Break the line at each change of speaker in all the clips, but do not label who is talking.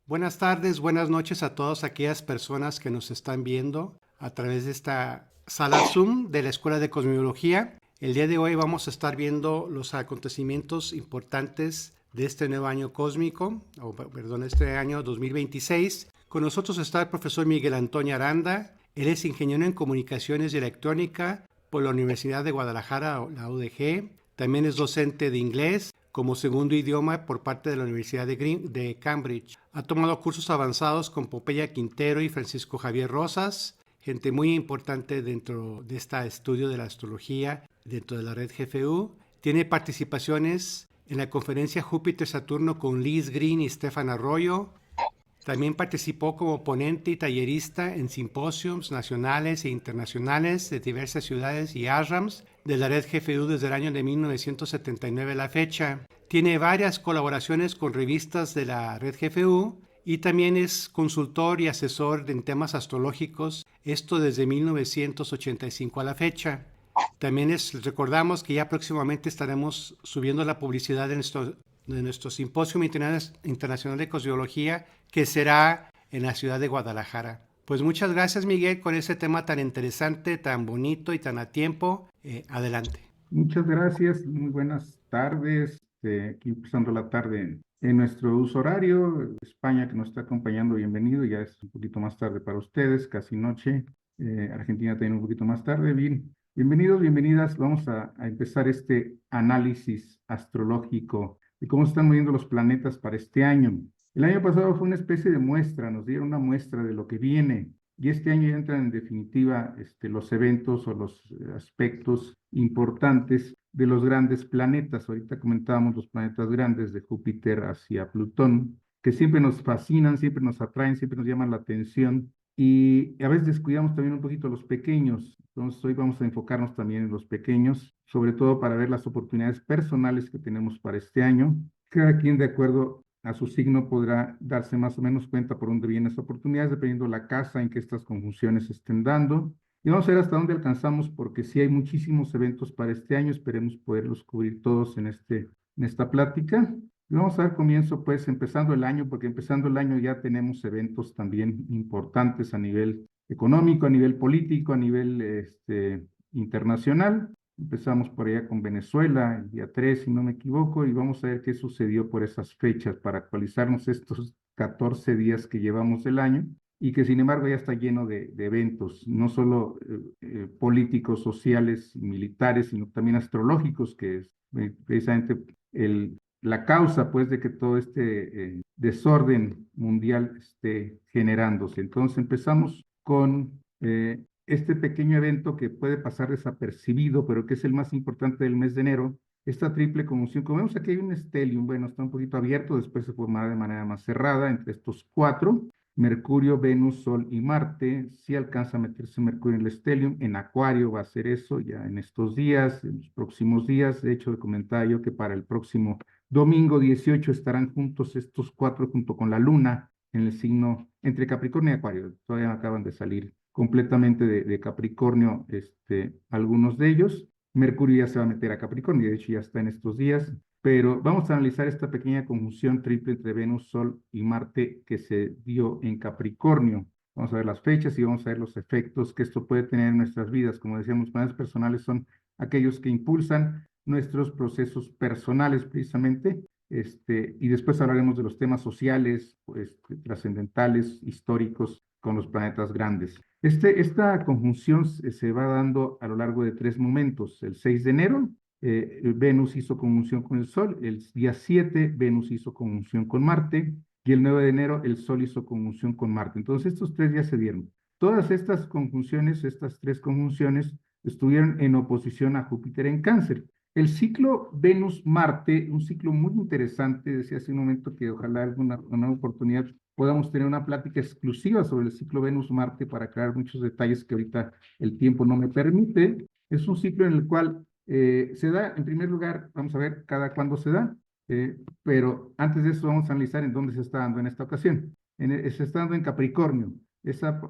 Buenas tardes, buenas noches a todas aquellas personas que nos están viendo a través de esta sala Zoom de la Escuela de Cosmología. El día de hoy vamos a estar viendo los acontecimientos importantes de este nuevo año cósmico, este año 2026. Con nosotros está el profesor Miguel Antonio Aranda. Él es ingeniero en comunicaciones y electrónica por la Universidad de Guadalajara, la UDG. También es docente de inglés como segundo idioma por parte de la Universidad de Cambridge. Ha tomado cursos avanzados con Pompeya Quintero y Francisco Javier Rosas, gente muy importante dentro de este estudio de la astrología dentro de la red GFU. Tiene participaciones en la conferencia Júpiter-Saturno con Liz Green y Stefan Arroyo. También participó como ponente y tallerista en simposios nacionales e internacionales de diversas ciudades y ashrams de la red GFU desde el año de 1979 a la fecha. Tiene varias colaboraciones con revistas de la red GFU y también es consultor y asesor en temas astrológicos, esto desde 1985 a la fecha. También recordamos que ya próximamente estaremos subiendo la publicidad de nuestro Simposio Internacional de Cosmología, que será en la ciudad de Guadalajara. Pues muchas gracias, Miguel, con ese tema tan interesante, tan bonito y tan a tiempo. Adelante.
Muchas gracias, muy buenas tardes. Aquí empezando la tarde en nuestro uso horario. España que nos está acompañando, bienvenido. Ya es un poquito más tarde para ustedes, casi noche. Argentina también un poquito más tarde. Bien, bienvenidos, bienvenidas. Vamos a empezar este análisis astrológico de cómo se están moviendo los planetas para este año. El año pasado fue una especie de muestra, nos dieron una muestra de lo que viene. Y este año ya entran en definitiva los eventos o los aspectos importantes de los grandes planetas. Ahorita comentábamos los planetas grandes de Júpiter hacia Plutón, que siempre nos fascinan, siempre nos atraen, siempre nos llaman la atención. Y a veces descuidamos también un poquito los pequeños. Entonces hoy vamos a enfocarnos también en los pequeños, sobre todo para ver las oportunidades personales que tenemos para este año. Cada quien de acuerdo a su signo podrá darse más o menos cuenta por dónde vienen esas oportunidades, dependiendo de la casa en que estas conjunciones estén dando. Y vamos a ver hasta dónde alcanzamos, porque sí hay muchísimos eventos para este año, esperemos poderlos cubrir todos en esta plática. Y vamos a dar comienzo, pues, empezando el año, porque empezando el año ya tenemos eventos también importantes a nivel económico, a nivel político, a nivel internacional. Empezamos por allá con Venezuela, el día 3, si no me equivoco, y vamos a ver qué sucedió por esas fechas para actualizarnos estos 14 días que llevamos del año y que sin embargo ya está lleno de eventos, no solo políticos, sociales y militares, sino también astrológicos, que es precisamente la causa pues de que todo este desorden mundial esté generándose. Entonces empezamos con este pequeño evento que puede pasar desapercibido, pero que es el más importante del mes de enero, esta triple conjunción. Como vemos aquí hay un stellium, bueno, está un poquito abierto, después se formará de manera más cerrada entre estos cuatro, Mercurio, Venus, Sol y Marte. Si alcanza a meterse Mercurio en el stellium, en Acuario va a ser eso ya en estos días, en los próximos días. De hecho, comentaba yo que para el próximo domingo 18 estarán juntos estos cuatro junto con la Luna en el signo entre Capricornio y Acuario. Todavía no acaban de salir completamente de Capricornio, algunos de ellos. Mercurio ya se va a meter a Capricornio, de hecho ya está en estos días, pero vamos a analizar esta pequeña conjunción triple entre Venus, Sol y Marte que se dio en Capricornio. Vamos a ver las fechas y vamos a ver los efectos que esto puede tener en nuestras vidas. Como decíamos, planes personales son aquellos que impulsan nuestros procesos personales precisamente, y después hablaremos de los temas sociales, trascendentales, históricos con los planetas grandes. Esta conjunción se va dando a lo largo de 3 momentos. El 6 de enero, Venus hizo conjunción con el Sol. El día 7, Venus hizo conjunción con Marte. Y el 9 de enero, el Sol hizo conjunción con Marte. Entonces, estos 3 días se dieron. Todas estas conjunciones, estas 3 conjunciones, estuvieron en oposición a Júpiter en Cáncer. El ciclo Venus-Marte, un ciclo muy interesante, decía hace un momento que ojalá alguna oportunidad podamos tener una plática exclusiva sobre el ciclo Venus-Marte para aclarar muchos detalles que ahorita el tiempo no me permite. Es un ciclo en el cual se da, en primer lugar, vamos a ver cada cuándo se da, pero antes de eso vamos a analizar en dónde se está dando en esta ocasión. Se está dando en Capricornio,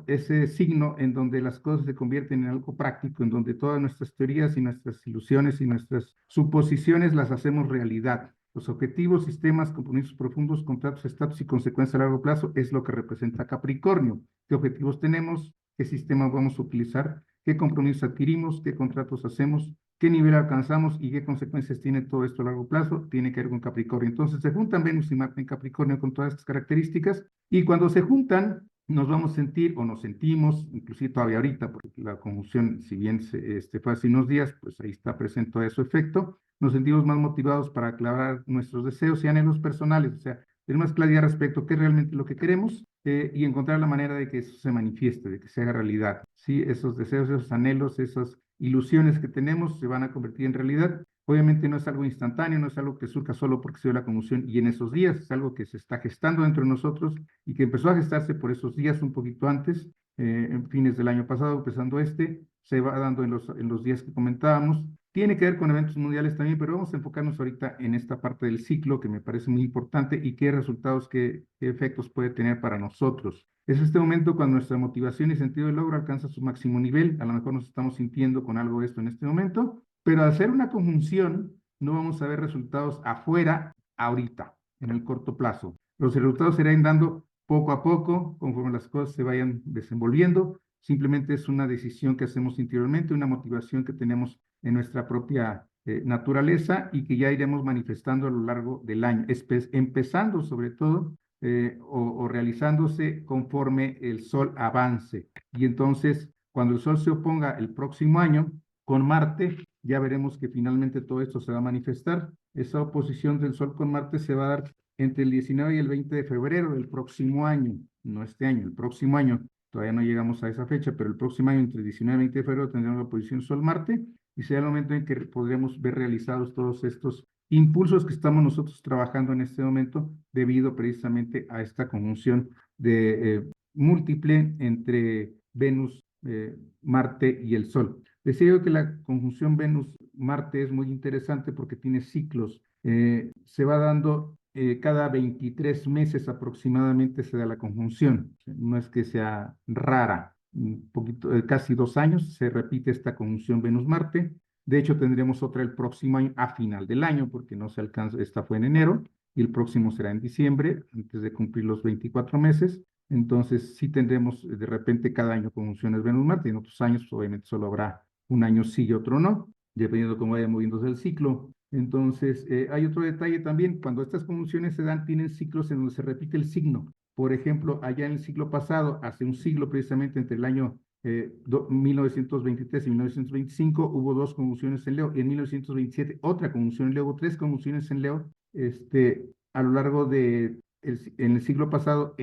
ese signo en donde las cosas se convierten en algo práctico, en donde todas nuestras teorías y nuestras ilusiones y nuestras suposiciones las hacemos realidad. Los objetivos, sistemas, compromisos profundos, contratos, estatus y consecuencias a largo plazo es lo que representa Capricornio. ¿Qué objetivos tenemos? ¿Qué sistema vamos a utilizar? ¿Qué compromisos adquirimos? ¿Qué contratos hacemos? ¿Qué nivel alcanzamos y qué consecuencias tiene todo esto a largo plazo? Tiene que ver con Capricornio. Entonces se juntan Venus y Marte en Capricornio con todas estas características y cuando se juntan nos vamos a sentir o nos sentimos, inclusive todavía ahorita, porque la conjunción, si bien fue hace unos días, pues ahí está presente todo su efecto, nos sentimos más motivados para aclarar nuestros deseos y anhelos personales, o sea, tener más claridad respecto a qué es realmente lo que queremos y encontrar la manera de que eso se manifieste, de que se haga realidad. Sí, esos deseos, esos anhelos, esas ilusiones que tenemos se van a convertir en realidad. Obviamente no es algo instantáneo, no es algo que surja solo porque se dio la conmoción y en esos días, es algo que se está gestando dentro de nosotros y que empezó a gestarse por esos días un poquito antes, en fines del año pasado, empezando se va dando en los días que comentábamos. Tiene que ver con eventos mundiales también, pero vamos a enfocarnos ahorita en esta parte del ciclo que me parece muy importante y qué resultados, qué efectos puede tener para nosotros. Es este momento cuando nuestra motivación y sentido de logro alcanza su máximo nivel. A lo mejor nos estamos sintiendo con algo de esto en este momento, pero al hacer una conjunción no vamos a ver resultados afuera ahorita, en el corto plazo. Los resultados se irán dando poco a poco, conforme las cosas se vayan desenvolviendo. Simplemente es una decisión que hacemos interiormente, una motivación que tenemos en nuestra propia naturaleza y que ya iremos manifestando a lo largo del año, empezando sobre todo o realizándose conforme el Sol avance. Y entonces, cuando el Sol se oponga el próximo año con Marte, ya veremos que finalmente todo esto se va a manifestar. Esa oposición del Sol con Marte se va a dar entre el 19 y el 20 de febrero del próximo año, no este año, el próximo año. Todavía no llegamos a esa fecha, pero el próximo año, entre el 19 y 20 de febrero, tendremos la oposición Sol-Marte y será el momento en que podremos ver realizados todos estos impulsos que estamos nosotros trabajando en este momento debido precisamente a esta conjunción de múltiple entre Venus, Marte y el Sol. Decía yo que la conjunción Venus-Marte es muy interesante porque tiene ciclos. Se va dando cada 23 meses aproximadamente se da la conjunción. No es que sea rara, un poquito, casi 2 años se repite esta conjunción Venus-Marte. De hecho, tendremos otra el próximo año, a final del año, porque no se alcanza, esta fue en enero, y el próximo será en diciembre, antes de cumplir los 24 meses. Entonces, sí tendremos de repente cada año conjunciones Venus-Marte, y en otros años, pues, obviamente, solo habrá un año sí y otro no, dependiendo de cómo vaya moviéndose el ciclo. Entonces, hay otro detalle también, cuando estas conjunciones se dan, tienen ciclos en donde se repite el signo. Por ejemplo, allá en el siglo pasado, hace un siglo precisamente entre el año 1923 y 1925 hubo 2 conjunciones en Leo, y en 1927 otra conjunción en Leo, hubo 3 conjunciones en Leo, a lo largo en el siglo pasado,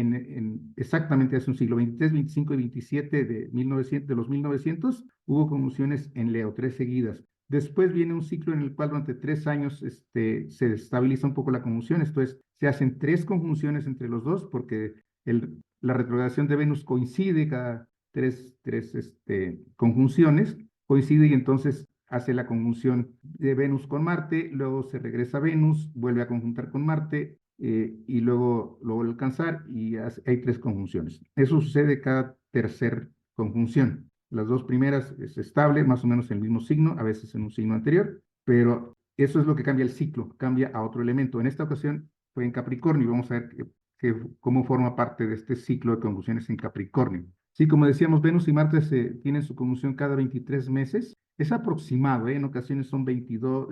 exactamente hace un siglo, 23, 25 y 27 de los 1900, hubo conjunciones en Leo, 3 seguidas. Después viene un ciclo en el cual durante 3 años se estabiliza un poco la conjunción, esto es, se hacen 3 conjunciones entre los dos porque la retrogradación de Venus coincide cada tres conjunciones, coincide y entonces hace la conjunción de Venus con Marte, luego se regresa a Venus, vuelve a conjuntar con Marte y luego lo vuelve a alcanzar y hay 3 conjunciones. Eso sucede cada tercer conjunción. Las 2 primeras es estable, más o menos en el mismo signo, a veces en un signo anterior, pero eso es lo que cambia el ciclo, cambia a otro elemento. En esta ocasión fue en Capricornio y vamos a ver cómo forma parte de este ciclo de conjunciones en Capricornio. Sí, como decíamos, Venus y Marte tienen su conjunción cada 23 meses. Es aproximado, ¿eh? En ocasiones son 22,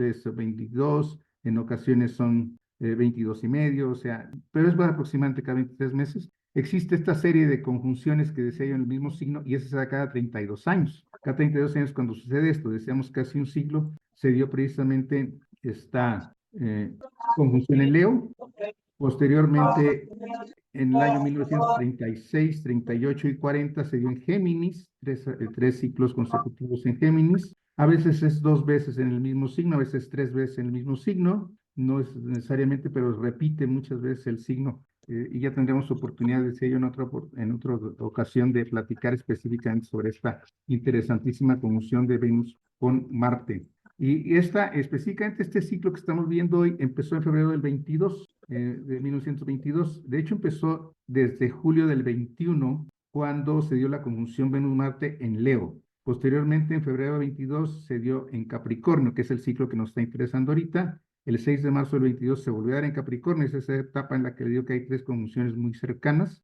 en ocasiones son 22 y medio, o sea, pero es aproximadamente cada 23 meses. Existe esta serie de conjunciones que decía yo en el mismo signo y esa se da cada 32 años. Cada 32 años cuando sucede esto, decíamos casi un siglo, se dio precisamente esta conjunción en Leo. Posteriormente, en el año 1936, 38 y 40 se dio en Géminis, 3 ciclos consecutivos en Géminis. A veces es 2 veces en el mismo signo, a veces 3 veces en el mismo signo. No es necesariamente, pero repite muchas veces el signo. Y ya tendremos oportunidad, decía yo, en otra ocasión de platicar específicamente sobre esta interesantísima conjunción de Venus con Marte. Y específicamente este ciclo que estamos viendo hoy empezó en febrero del 22, de 1922. De hecho, empezó desde julio del 21, cuando se dio la conjunción Venus-Marte en Leo. Posteriormente, en febrero del 22, se dio en Capricornio, que es el ciclo que nos está interesando ahorita. El 6 de marzo del 22 se volvió a dar en Capricornio, es esa etapa en la que le digo que hay 3 conjunciones muy cercanas.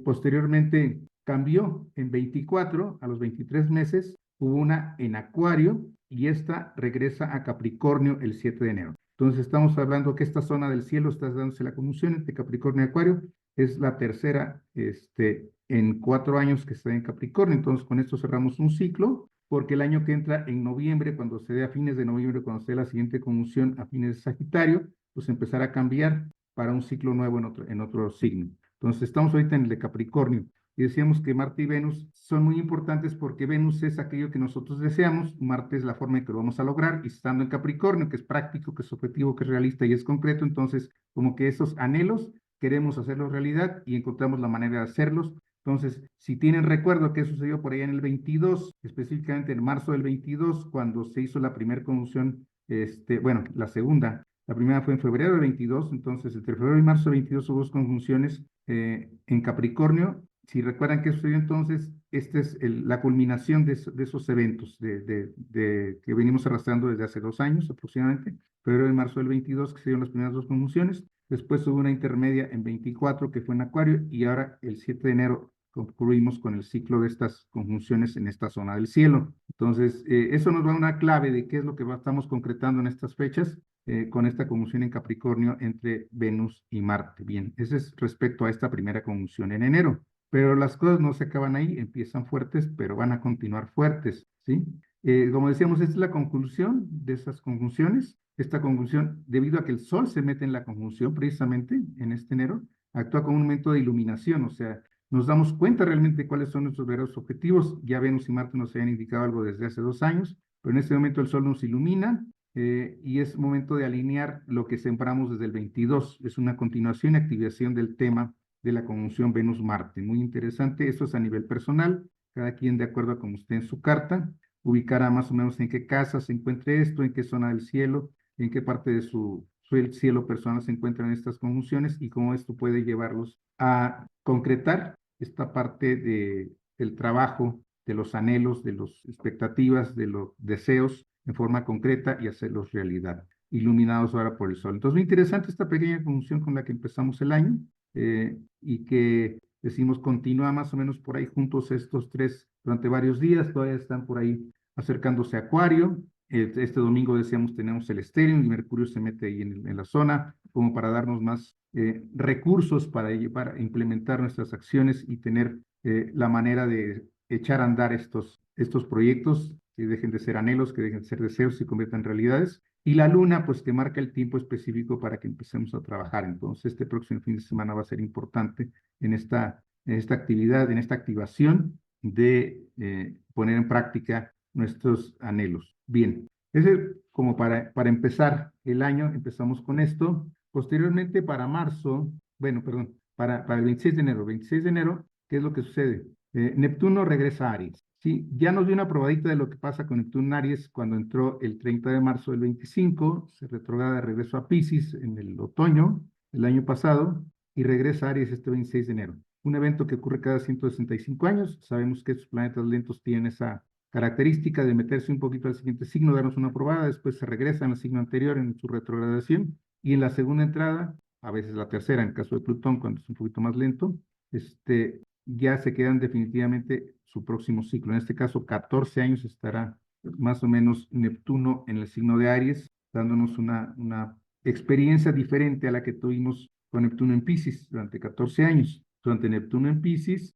Posteriormente cambió en 24, a los 23 meses, hubo una en Acuario y esta regresa a Capricornio el 7 de enero. Entonces estamos hablando que esta zona del cielo está dándose la conjunción entre Capricornio y Acuario, es la tercera en 4 años que está en Capricornio. Entonces con esto cerramos un ciclo, porque el año que entra en noviembre, cuando se dé a fines de noviembre, cuando se dé la siguiente conjunción a fines de Sagitario, pues empezará a cambiar para un ciclo nuevo en otro signo. Entonces estamos ahorita en el de Capricornio y decíamos que Marte y Venus son muy importantes porque Venus es aquello que nosotros deseamos, Marte es la forma en que lo vamos a lograr, y estando en Capricornio, que es práctico, que es objetivo, que es realista y es concreto, entonces como que esos anhelos queremos hacerlos realidad y encontramos la manera de hacerlos. Entonces, si tienen recuerdo qué sucedió por allá en el 22, específicamente en marzo del 22, cuando se hizo la primera conjunción, bueno, la segunda, la primera fue en febrero del 22, entonces entre febrero y marzo del 22 hubo 2 conjunciones en Capricornio. Si recuerdan qué sucedió entonces, esta es la culminación de esos eventos que venimos arrastrando desde hace 2 años aproximadamente, febrero y marzo del 22, que se dieron las primeras 2 conjunciones. Después hubo una intermedia en 24 que fue en Acuario y ahora el 7 de enero concluimos con el ciclo de estas conjunciones en esta zona del cielo. Entonces, eso nos da una clave de qué es lo que estamos concretando en estas fechas con esta conjunción en Capricornio entre Venus y Marte. Bien, ese es respecto a esta primera conjunción en enero. Pero las cosas no se acaban ahí, empiezan fuertes, pero van a continuar fuertes, ¿sí? Como decíamos, esta es la conclusión de esas conjunciones. Esta conjunción, debido a que el Sol se mete en la conjunción precisamente en este enero, actúa como un momento de iluminación, o sea, nos damos cuenta realmente de cuáles son nuestros verdaderos objetivos. Ya Venus y Marte nos habían indicado algo desde hace 2 años, pero en este momento el Sol nos ilumina y es momento de alinear lo que sembramos desde el 22. Es una continuación y activación del tema de la conjunción Venus-Marte. Muy interesante, esto es a nivel personal, cada quien de acuerdo a cómo esté en su carta, ubicará más o menos en qué casa se encuentre esto, en qué zona del cielo, en qué parte de su cielo personal se encuentran estas conjunciones y cómo esto puede llevarlos a concretar esta parte del trabajo, de los anhelos, de las expectativas, de los deseos en forma concreta y hacerlos realidad, iluminados ahora por el sol. Entonces, muy interesante esta pequeña conjunción con la que empezamos el año y que decimos continúa más o menos por ahí juntos estos tres durante varios días, todavía están por ahí acercándose a Acuario. Este domingo decíamos tenemos el estéreo y Mercurio se mete ahí en la zona como para darnos más recursos para implementar nuestras acciones y tener la manera de echar a andar estos proyectos que dejen de ser anhelos, que dejen de ser deseos y se conviertan en realidades. Y la luna, pues que marca el tiempo específico para que empecemos a trabajar. Entonces, este próximo fin de semana va a ser importante en esta actividad, en esta activación de poner en práctica nuestros anhelos. Bien, ese como para empezar el año, empezamos con esto. Posteriormente, para marzo, bueno, perdón, para el 26 de enero. 26 de enero, ¿qué es lo que sucede? Neptuno regresa a Aries. Sí, ya nos dio una probadita de lo que pasa con Neptuno en Aries cuando entró el 30 de marzo del 25, se retrograda de regreso a Piscis en el otoño del año pasado y regresa a Aries este 26 de enero. Un evento que ocurre cada 165 años. Sabemos que estos planetas lentos tienen esa característica de meterse un poquito al siguiente signo, darnos una probada, después se regresan al signo anterior en su retrogradación y en la segunda entrada, a veces la tercera en caso de Plutón cuando es un poquito más lento, ya se quedan definitivamente su próximo ciclo. En este caso, 14 años estará más o menos Neptuno en el signo de Aries, dándonos una experiencia diferente a la que tuvimos con Neptuno en Piscis durante 14 años. Durante Neptuno en Piscis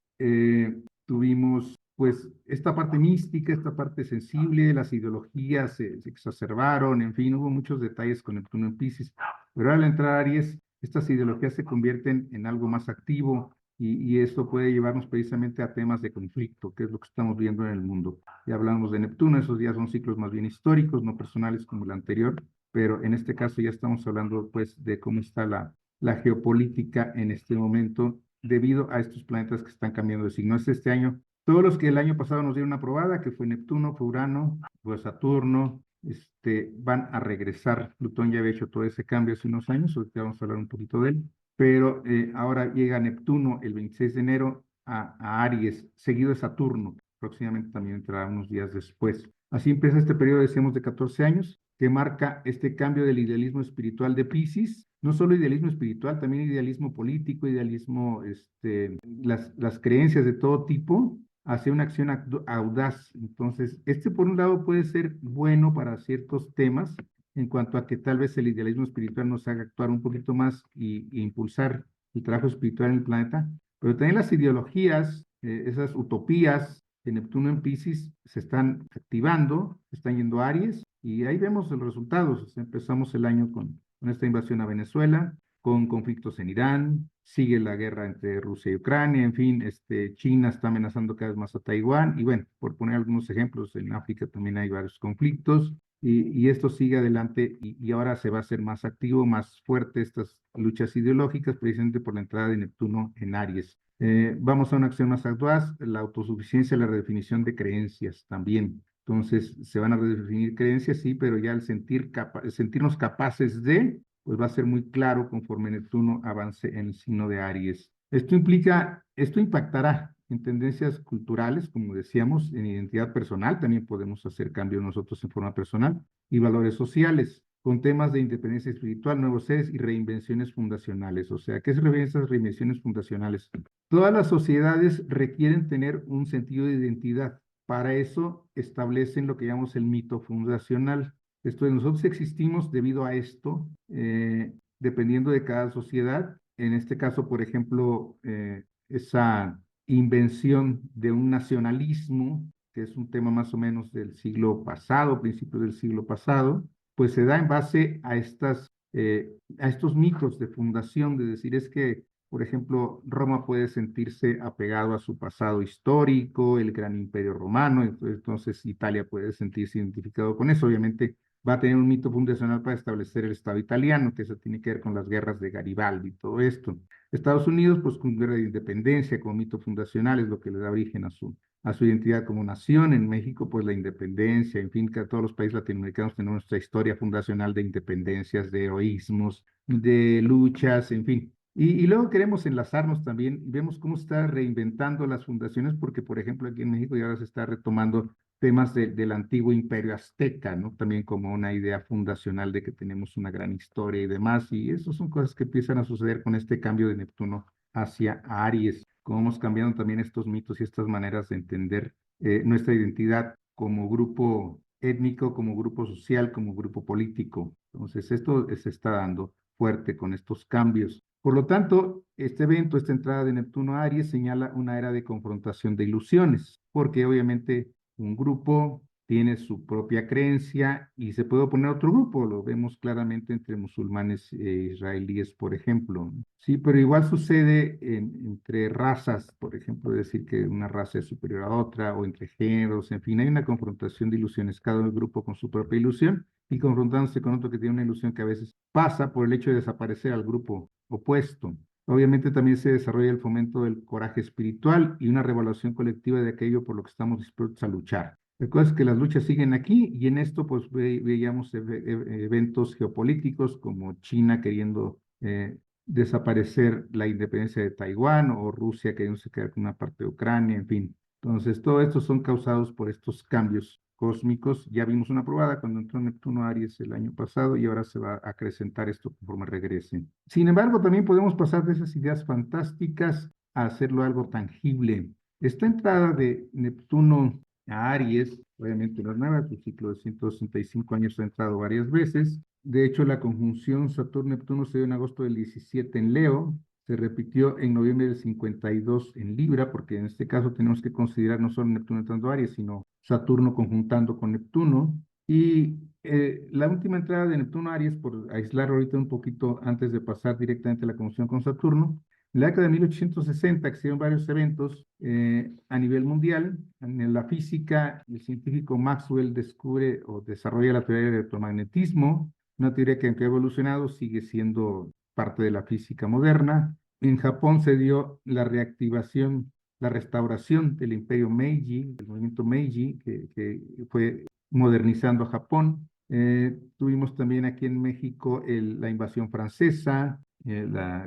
tuvimos pues esta parte mística, esta parte sensible, las ideologías se exacerbaron, en fin, hubo muchos detalles con Neptuno en Piscis, pero al entrar a Aries, estas ideologías se convierten en algo más activo, y esto puede llevarnos precisamente a temas de conflicto, que es lo que estamos viendo en el mundo. Ya hablamos de Neptuno, esos días son ciclos más bien históricos, no personales como el anterior, pero en este caso ya estamos hablando pues de cómo está la geopolítica en este momento debido a estos planetas que están cambiando de signo. Este año, todos los que el año pasado nos dieron una probada, que fue Neptuno, fue Urano, fue Saturno, van a regresar. Plutón ya había hecho todo ese cambio hace unos años, ahorita vamos a hablar un poquito de él, pero ahora llega Neptuno el 26 de enero a Aries, seguido de Saturno, próximamente también entrará unos días después. Así empieza este periodo, decíamos, de 14 años, que marca este cambio del idealismo espiritual de Piscis, no solo idealismo espiritual, también idealismo político, idealismo, las creencias de todo tipo, hacia una acción audaz. Entonces, por un lado puede ser bueno para ciertos temas, en cuanto a que tal vez el idealismo espiritual nos haga actuar un poquito más y impulsar el trabajo espiritual en el planeta, pero también las ideologías, esas utopías de Neptuno en Piscis se están activando, están yendo a Aries, y ahí vemos los resultados. O sea, empezamos el año con esta invasión a Venezuela, con conflictos en Irán, sigue la guerra entre Rusia y Ucrania, en fin, China está amenazando cada vez más a Taiwán, y bueno, por poner algunos ejemplos, en África también hay varios conflictos, y esto sigue adelante, y ahora se va a hacer más activo, más fuerte estas luchas ideológicas, precisamente por la entrada de Neptuno en Aries. Vamos a una acción más audaz, la autosuficiencia, la redefinición de creencias también. Entonces, se van a redefinir creencias, sí, pero ya al sentirnos capaces de, pues va a ser muy claro conforme Neptuno avance en el signo de Aries. Esto impactará en tendencias culturales, como decíamos, en identidad personal, también podemos hacer cambios nosotros en forma personal, y valores sociales, con temas de independencia espiritual, nuevos seres y reinvenciones fundacionales. O sea, ¿qué se refieren a esas reinvenciones fundacionales? Todas las sociedades requieren tener un sentido de identidad. Para eso establecen lo que llamamos el mito fundacional. Esto de nosotros existimos debido a esto, dependiendo de cada sociedad. En este caso, por ejemplo, esa invención de un nacionalismo, que es un tema más o menos del siglo pasado, principios del siglo pasado, pues se da en base a estos mitos de fundación, de decir, es que, por ejemplo, Roma puede sentirse apegado a su pasado histórico, el gran imperio romano, entonces Italia puede sentirse identificado con eso. Obviamente va a tener un mito fundacional para establecer el Estado italiano, que eso tiene que ver con las guerras de Garibaldi y todo esto. Estados Unidos, pues con guerra de independencia, con mito fundacional, es lo que le da origen a su identidad como nación. En México, pues la independencia, en fin, que todos los países latinoamericanos tenemos nuestra historia fundacional de independencias, de heroísmos, de luchas, en fin. Y luego queremos enlazarnos también y vemos cómo se está reinventando las fundaciones, porque, por ejemplo, aquí en México ya ahora se está retomando temas del antiguo imperio azteca, ¿no? También como una idea fundacional de que tenemos una gran historia y demás, y eso son cosas que empiezan a suceder con este cambio de Neptuno hacia Aries, cómo vamos cambiando también estos mitos y estas maneras de entender nuestra identidad como grupo étnico, como grupo social, como grupo político. Entonces, esto se está dando fuerte con estos cambios. Por lo tanto, este evento, esta entrada de Neptuno a Aries, señala una era de confrontación de ilusiones, porque obviamente un grupo tiene su propia creencia y se puede oponer a otro grupo, lo vemos claramente entre musulmanes e israelíes, por ejemplo. Sí, pero igual sucede entre razas, por ejemplo, decir que una raza es superior a otra, o entre géneros, en fin, hay una confrontación de ilusiones, cada grupo con su propia ilusión y confrontándose con otro que tiene una ilusión que a veces pasa por el hecho de desaparecer al grupo opuesto. Obviamente también se desarrolla el fomento del coraje espiritual y una revaluación colectiva de aquello por lo que estamos dispuestos a luchar. La cosa es que las luchas siguen aquí y en esto pues veíamos eventos geopolíticos como China queriendo desaparecer la independencia de Taiwán o Rusia queriéndose quedar con una parte de Ucrania, en fin. Entonces, todo esto son causados por estos cambios cósmicos. Ya vimos una probada cuando entró Neptuno a Aries el año pasado y ahora se va a acrecentar esto conforme regrese. Sin embargo, también podemos pasar de esas ideas fantásticas a hacerlo algo tangible. Esta entrada de Neptuno a Aries, obviamente no es nueva, su ciclo de 165 años ha entrado varias veces. De hecho, la conjunción Saturno-Neptuno se dio en agosto del 17 en Leo, se repitió en noviembre del 52 en Libra, porque en este caso tenemos que considerar no solo Neptuno entrando a Aries, sino Saturno conjuntando con Neptuno. Y la última entrada de Neptuno a Aries, por aislar ahorita un poquito antes de pasar directamente a la conjunción con Saturno, en la década de 1860 existieron varios eventos a nivel mundial. En la física, el científico Maxwell descubre o desarrolla la teoría del electromagnetismo, una teoría que aunque ha evolucionado sigue siendo parte de la física moderna. En Japón se dio la reactivación, la restauración del imperio Meiji, el movimiento Meiji, que fue modernizando a Japón. Tuvimos también aquí en México la invasión francesa,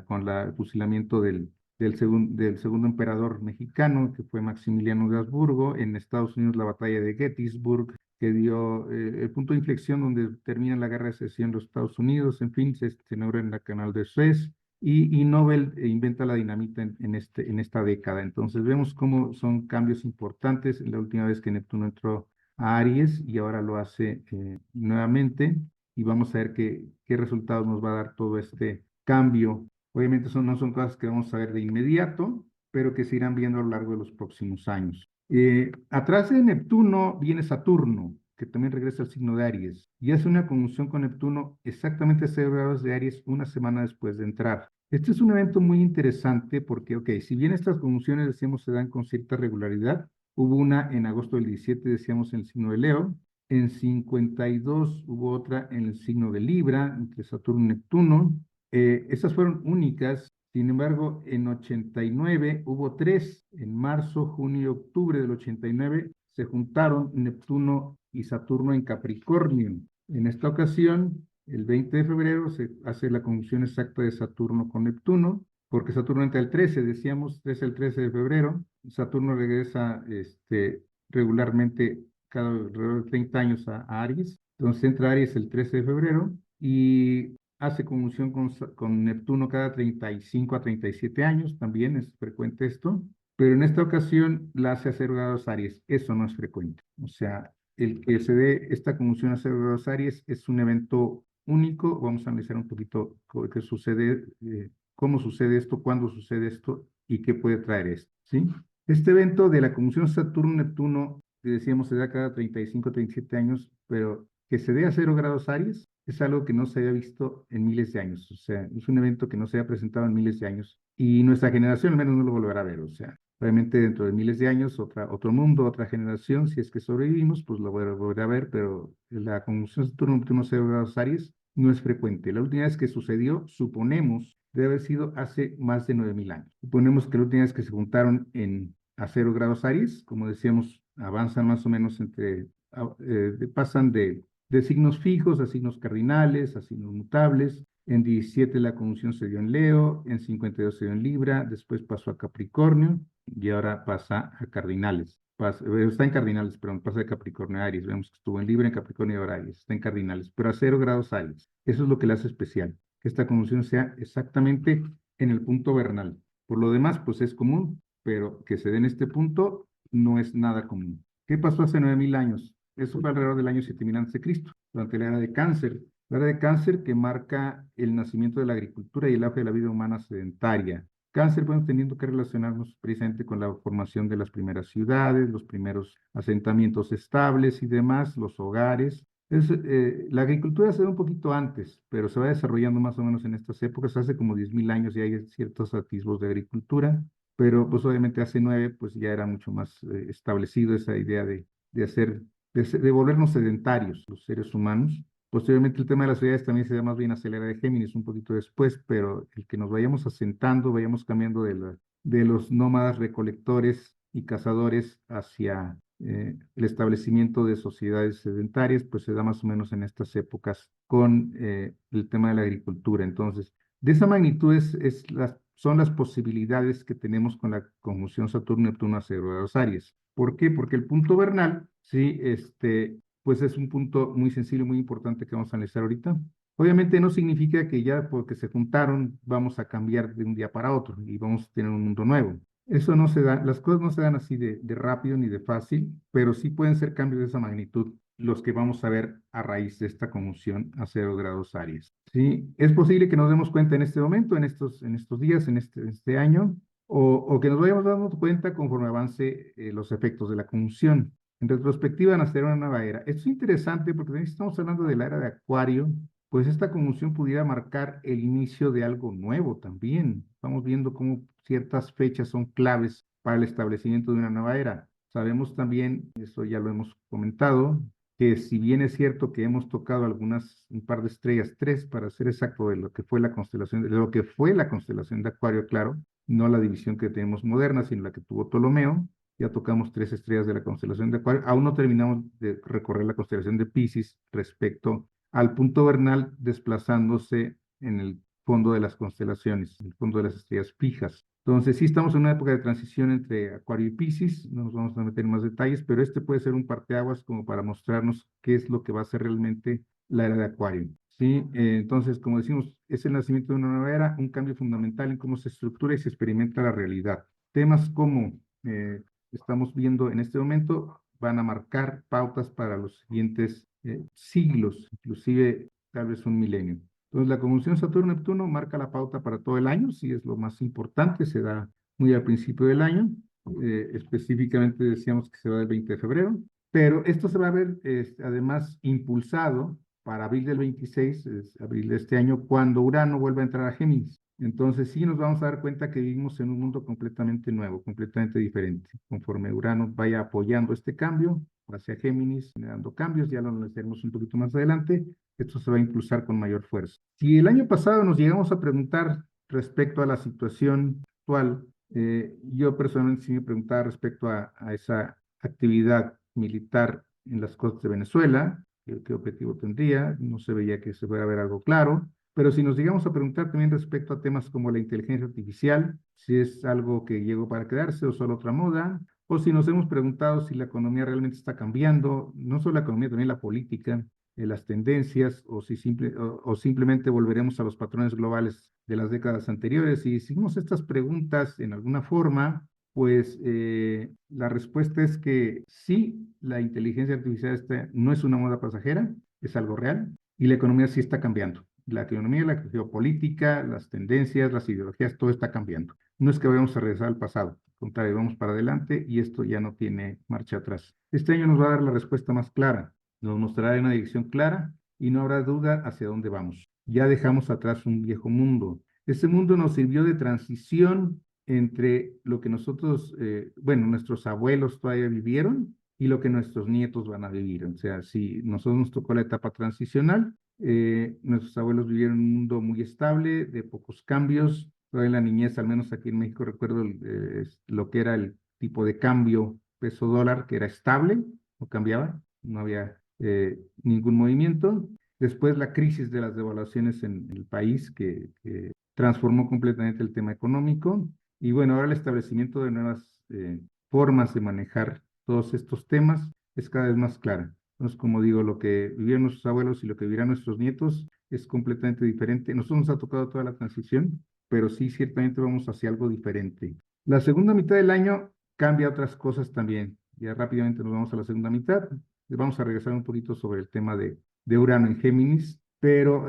con el fusilamiento del del segundo emperador mexicano, que fue Maximiliano de Habsburgo, en Estados Unidos la batalla de Gettysburg, que dio el punto de inflexión donde termina la guerra de secesión de los Estados Unidos, en fin, se inaugura en la Canal de Suez, y Nobel inventa la dinamita en esta década. Entonces vemos cómo son cambios importantes. La última vez que Neptuno entró a Aries y ahora lo hace nuevamente, y vamos a ver qué resultados nos va a dar todo este cambio. Obviamente no son cosas que vamos a ver de inmediato, pero que se irán viendo a lo largo de los próximos años. Atrás de Neptuno viene Saturno, que también regresa al signo de Aries, y hace una conjunción con Neptuno exactamente a 0 grados de Aries una semana después de entrar. Este es un evento muy interesante porque, ok, si bien estas conjunciones, decíamos, se dan con cierta regularidad, hubo una en agosto del 17, decíamos, en el signo de Leo, en 52 hubo otra en el signo de Libra, entre Saturno y Neptuno. Esas fueron únicas. Sin embargo, en 89 hubo tres. En marzo, junio y octubre del 89 se juntaron Neptuno y Saturno en Capricornio. En esta ocasión, el 20 de febrero, se hace la conjunción exacta de Saturno con Neptuno, porque Saturno entra el 13, decíamos, 13 al 13 de febrero. Saturno regresa regularmente cada alrededor de 30 años a Aries. Entonces entra Aries el 13 de febrero y hace conjunción con Neptuno cada 35 a 37 años, también es frecuente esto, pero en esta ocasión la hace a 0 grados Aries, eso no es frecuente. O sea, el que se dé esta conjunción a 0 grados Aries es un evento único. Vamos a analizar un poquito qué sucede, cómo sucede esto, cuándo sucede esto y qué puede traer esto, ¿sí? Este evento de la conjunción Saturno-Neptuno, que decíamos se da cada 35 a 37 años, pero que se dé a 0 grados Aries es algo que no se había visto en miles de años. O sea, es un evento que no se había presentado en miles de años y nuestra generación al menos no lo volverá a ver. O sea, obviamente dentro de miles de años, otro mundo, otra generación, si es que sobrevivimos, pues lo volverá a ver, pero la conjunción Saturno-Neptuno 0 grados Aries no es frecuente. La última vez que sucedió, suponemos, debe haber sido hace más de 9000 años. Suponemos que la última vez que se juntaron a 0 grados Aries, como decíamos, avanzan más o menos pasan de signos fijos a signos cardinales, a signos mutables. En 17 la conjunción se dio en Leo, en 52 se dio en Libra, después pasó a Capricornio y ahora pasa a cardinales. Está en cardinales, perdón, pasa de Capricornio a Aries. Vemos que estuvo en Libra, en Capricornio y ahora Aries. Está en cardinales, pero a 0 grados Aries. Eso es lo que le hace especial, que esta conjunción sea exactamente en el punto vernal. Por lo demás, pues es común, pero que se dé en este punto no es nada común. ¿Qué pasó hace 9000 años? Eso fue alrededor del año 7000 a.C., durante la era de Cáncer. La era de Cáncer que marca el nacimiento de la agricultura y el auge de la vida humana sedentaria. Cáncer, bueno, teniendo que relacionarnos precisamente con la formación de las primeras ciudades, los primeros asentamientos estables y demás, los hogares. La agricultura se da un poquito antes, pero se va desarrollando más o menos en estas épocas. Hace como 10.000 años ya hay ciertos atisbos de agricultura, pero pues obviamente hace 9 pues ya era mucho más establecido esa idea de volvernos sedentarios los seres humanos. Posteriormente el tema de las ciudades también se da más bien hacia la era de Géminis un poquito después, pero el que nos vayamos asentando, vayamos cambiando de los nómadas recolectores y cazadores hacia el establecimiento de sociedades sedentarias, pues se da más o menos en estas épocas con el tema de la agricultura. Entonces, de esa magnitud son las posibilidades que tenemos con la conjunción Saturno-Neptuno a 0 grados Aries. ¿Por qué? Porque el punto vernal, sí, pues es un punto muy sensible, muy importante que vamos a analizar ahorita. Obviamente no significa que ya porque se juntaron vamos a cambiar de un día para otro y vamos a tener un mundo nuevo. Eso no se da, las cosas no se dan así de rápido ni de fácil, pero sí pueden ser cambios de esa magnitud los que vamos a ver a raíz de esta conjunción a 0 grados Aries. Sí, es posible que nos demos cuenta en este momento, en estos días, en este año, o que nos vayamos dando cuenta conforme avance los efectos de la conjunción. En retrospectiva, nacerá una nueva era. Esto es interesante porque también estamos hablando de la era de Acuario, pues esta conjunción pudiera marcar el inicio de algo nuevo también. Estamos viendo cómo ciertas fechas son claves para el establecimiento de una nueva era. Sabemos también, eso ya lo hemos comentado, que si bien es cierto que hemos tocado un par de estrellas, tres para ser exacto, de lo que fue la constelación, de lo que fue la constelación de Acuario, claro, no la división que tenemos moderna, sino la que tuvo Ptolomeo. Ya tocamos tres estrellas de la constelación de Acuario. Aún no terminamos de recorrer la constelación de Piscis respecto al punto vernal desplazándose en el fondo de las constelaciones, el fondo de las estrellas fijas. Entonces, sí estamos en una época de transición entre Acuario y Piscis, no nos vamos a meter en más detalles, pero este puede ser un parteaguas como para mostrarnos qué es lo que va a ser realmente la era de Acuario. ¿Sí? Entonces, como decimos, es el nacimiento de una nueva era, un cambio fundamental en cómo se estructura y se experimenta la realidad. Temas como estamos viendo en este momento van a marcar pautas para los siguientes siglos, inclusive tal vez un milenio. Entonces, la conjunción Saturno-Neptuno marca la pauta para todo el año, sí es lo más importante, se da muy al principio del año, específicamente decíamos que se va del 20 de febrero, pero esto se va a ver además impulsado para abril del 26, es abril de este año, cuando Urano vuelva a entrar a Géminis. Entonces sí nos vamos a dar cuenta que vivimos en un mundo completamente nuevo, completamente diferente. Conforme Urano vaya apoyando este cambio hacia Géminis, generando cambios, ya lo analizaremos un poquito más adelante, esto se va a impulsar con mayor fuerza. Si el año pasado nos llegamos a preguntar respecto a la situación actual, yo personalmente sí me preguntaba respecto a esa actividad militar en las costas de Venezuela, qué objetivo tendría, no se veía que se fuera a ver algo claro, pero si nos llegamos a preguntar también respecto a temas como la inteligencia artificial, si es algo que llegó para quedarse o solo otra moda, o si nos hemos preguntado si la economía realmente está cambiando, no solo la economía, también la política, las tendencias, o si simplemente volveremos a los patrones globales de las décadas anteriores. Si hicimos estas preguntas en alguna forma, pues la respuesta es que sí, la inteligencia artificial no es una moda pasajera, es algo real, y la economía sí está cambiando. La economía, la geopolítica, las tendencias, las ideologías, todo está cambiando. No es que vayamos a regresar al pasado, al contrario, vamos para adelante y esto ya no tiene marcha atrás. Este año nos va a dar la respuesta más clara, nos mostrará una dirección clara y no habrá duda hacia dónde vamos. Ya dejamos atrás un viejo mundo. Ese mundo nos sirvió de transición entre lo que nosotros, bueno, nuestros abuelos todavía vivieron y lo que nuestros nietos van a vivir. O sea, si nosotros nos tocó la etapa transicional, nuestros abuelos vivieron un mundo muy estable, de pocos cambios. Todavía en la niñez, al menos aquí en México, recuerdo lo que era el tipo de cambio peso-dólar, que era estable, no cambiaba, no había ningún movimiento. Después la crisis de las devaluaciones en el país, que transformó completamente el tema económico. Y bueno, ahora el establecimiento de nuevas formas de manejar todos estos temas es cada vez más clara. Entonces, como digo, lo que vivieron nuestros abuelos y lo que vivirán nuestros nietos es completamente diferente. Nosotros nos ha tocado toda la transición, pero sí, ciertamente vamos hacia algo diferente. La segunda mitad del año cambia otras cosas también. Ya rápidamente nos vamos a la segunda mitad. Vamos a regresar un poquito sobre el tema de Urano en Géminis, pero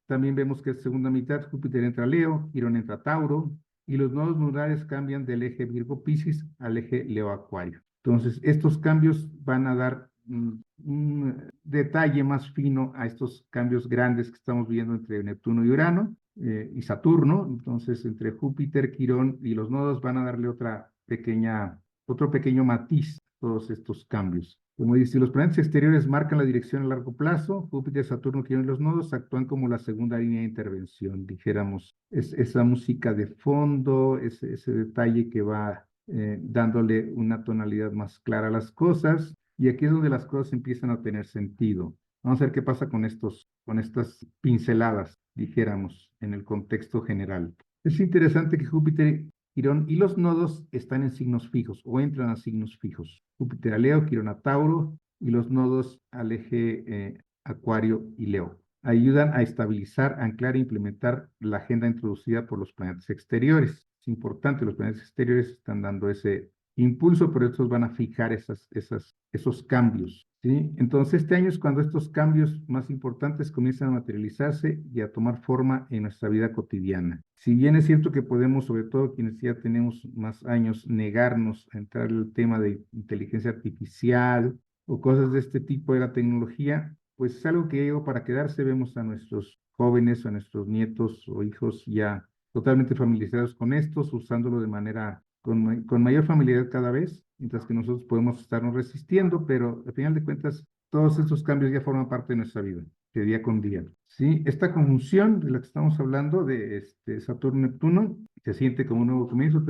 también vemos que es segunda mitad, Júpiter entra a Leo, Quirón entra a Tauro, y los nodos lunares cambian del eje Virgo-Piscis al eje Leo-Acuario. Entonces, estos cambios van a dar un detalle más fino a estos cambios grandes que estamos viendo entre Neptuno y Urano y Saturno. Entonces, entre Júpiter, Quirón y los nodos van a darle otro pequeño matiz a todos estos cambios. Como dice, los planetas exteriores marcan la dirección a largo plazo. Júpiter, Saturno, Quirón y los nodos actúan como la segunda línea de intervención, dijéramos. Es esa música de fondo, ese detalle que va dándole una tonalidad más clara a las cosas. Y aquí es donde las cosas empiezan a tener sentido. Vamos a ver qué pasa con estas pinceladas, dijéramos, en el contexto general. Es interesante que Júpiter, Quirón y los nodos están en signos fijos o entran a signos fijos. Júpiter a Leo, Quirón a Tauro y los nodos al eje Acuario y Leo. Ayudan a estabilizar, anclar e implementar la agenda introducida por los planetas exteriores. Es importante, los planetas exteriores están dando ese impulso, pero estos van a fijar esos cambios. ¿Sí? Entonces, este año es cuando estos cambios más importantes comienzan a materializarse y a tomar forma en nuestra vida cotidiana. Si bien es cierto que podemos, sobre todo quienes ya tenemos más años, negarnos a entrar en el tema de inteligencia artificial o cosas de este tipo de la tecnología, pues es algo que llegó para quedarse. Vemos a nuestros jóvenes, a nuestros nietos o hijos ya totalmente familiarizados con estos, usándolo de manera con mayor familiaridad cada vez, mientras que nosotros podemos estarnos resistiendo, pero al final de cuentas, todos estos cambios ya forman parte de nuestra vida, de día con día. ¿Sí? Esta conjunción de la que estamos hablando, de Saturno-Neptuno, se siente como un nuevo comienzo,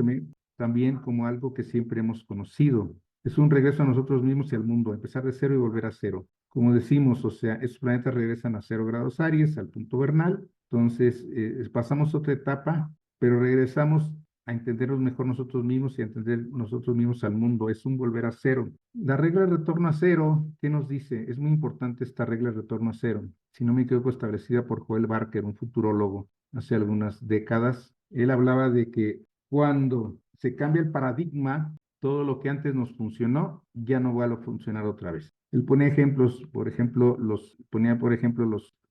también como algo que siempre hemos conocido. Es un regreso a nosotros mismos y al mundo, empezar de cero y volver a cero. como decimos, o sea, esos planetas regresan a 0 grados Aries, al punto vernal, entonces pasamos otra etapa, pero regresamos a entendernos mejor nosotros mismos y a entender nosotros mismos al mundo. Es un volver a cero. La regla de retorno a cero, ¿qué nos dice? Es muy importante esta regla de retorno a cero. Si no me equivoco, establecida por Joel Barker, un futurólogo, hace algunas décadas. Él hablaba de que cuando se cambia el paradigma, todo lo que antes nos funcionó ya no va a funcionar otra vez. Él pone ejemplos, por ejemplo, los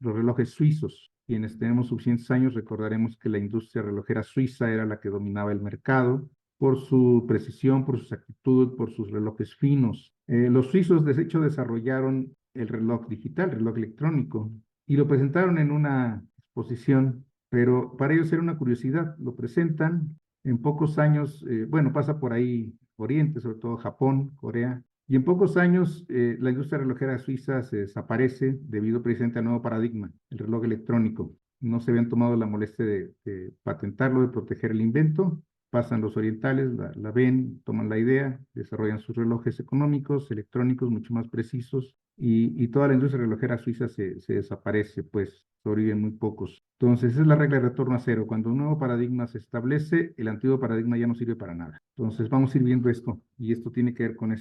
relojes suizos. Quienes tenemos suficientes años recordaremos que la industria relojera suiza era la que dominaba el mercado por su precisión, por su exactitud, por sus relojes finos. Los suizos, de hecho, desarrollaron el reloj digital, el reloj electrónico, y lo presentaron en una exposición, pero para ellos era una curiosidad. Lo presentan en pocos años, bueno, pasa por ahí Oriente, sobre todo Japón, Corea, y en pocos años la industria relojera suiza se desaparece debido precisamente al nuevo paradigma, el reloj electrónico. No se habían tomado la molestia de patentarlo, de proteger el invento. Pasan los orientales, la ven, toman la idea, desarrollan sus relojes económicos, electrónicos, mucho más precisos, y toda la industria relojera suiza se desaparece, pues sobreviven muy pocos. Entonces, esa es la regla de retorno a cero. Cuando un nuevo paradigma se establece, el antiguo paradigma ya no sirve para nada. Entonces, vamos a ir viendo esto, y esto tiene que ver con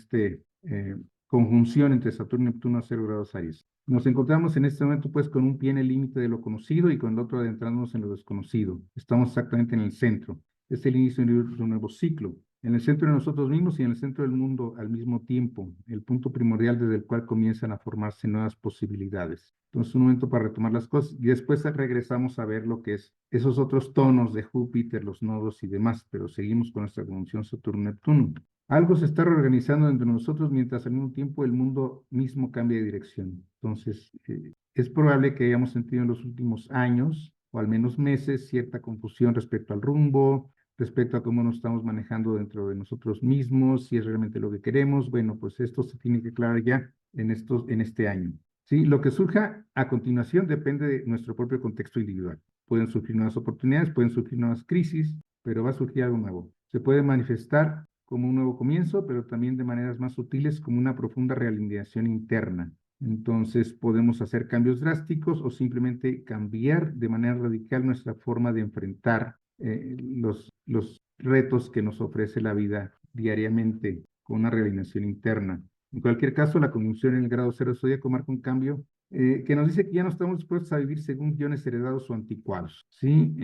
conjunción entre Saturno y Neptuno a 0 grados Aries. Nos encontramos en este momento, pues, con un pie en el límite de lo conocido y con el otro adentrándonos en lo desconocido. Estamos exactamente en el centro. Es el inicio de un nuevo ciclo. En el centro de nosotros mismos y en el centro del mundo al mismo tiempo, el punto primordial desde el cual comienzan a formarse nuevas posibilidades. Entonces, un momento para retomar las cosas y después regresamos a ver lo que es esos otros tonos de Júpiter, los nodos y demás, pero seguimos con nuestra conjunción Saturno-Neptuno. Algo se está reorganizando entre nosotros mientras al mismo tiempo el mundo mismo cambia de dirección. Entonces, es probable que hayamos sentido en los últimos años, o al menos meses, cierta confusión respecto al rumbo, respecto a cómo nos estamos manejando dentro de nosotros mismos, si es realmente lo que queremos. Bueno, pues esto se tiene que aclarar ya en este año. Sí, lo que surja a continuación depende de nuestro propio contexto individual. Pueden surgir nuevas oportunidades, pueden surgir nuevas crisis, pero va a surgir algo nuevo. Se puede manifestar como un nuevo comienzo, pero también de maneras más sutiles como una profunda realineación interna. Entonces podemos hacer cambios drásticos o simplemente cambiar de manera radical nuestra forma de enfrentar los retos que nos ofrece la vida diariamente con una realineación interna. En cualquier caso, la conjunción en el grado cero zodíaco marca un cambio que nos dice que ya no estamos dispuestos a vivir según guiones heredados o anticuados. ¿Sí?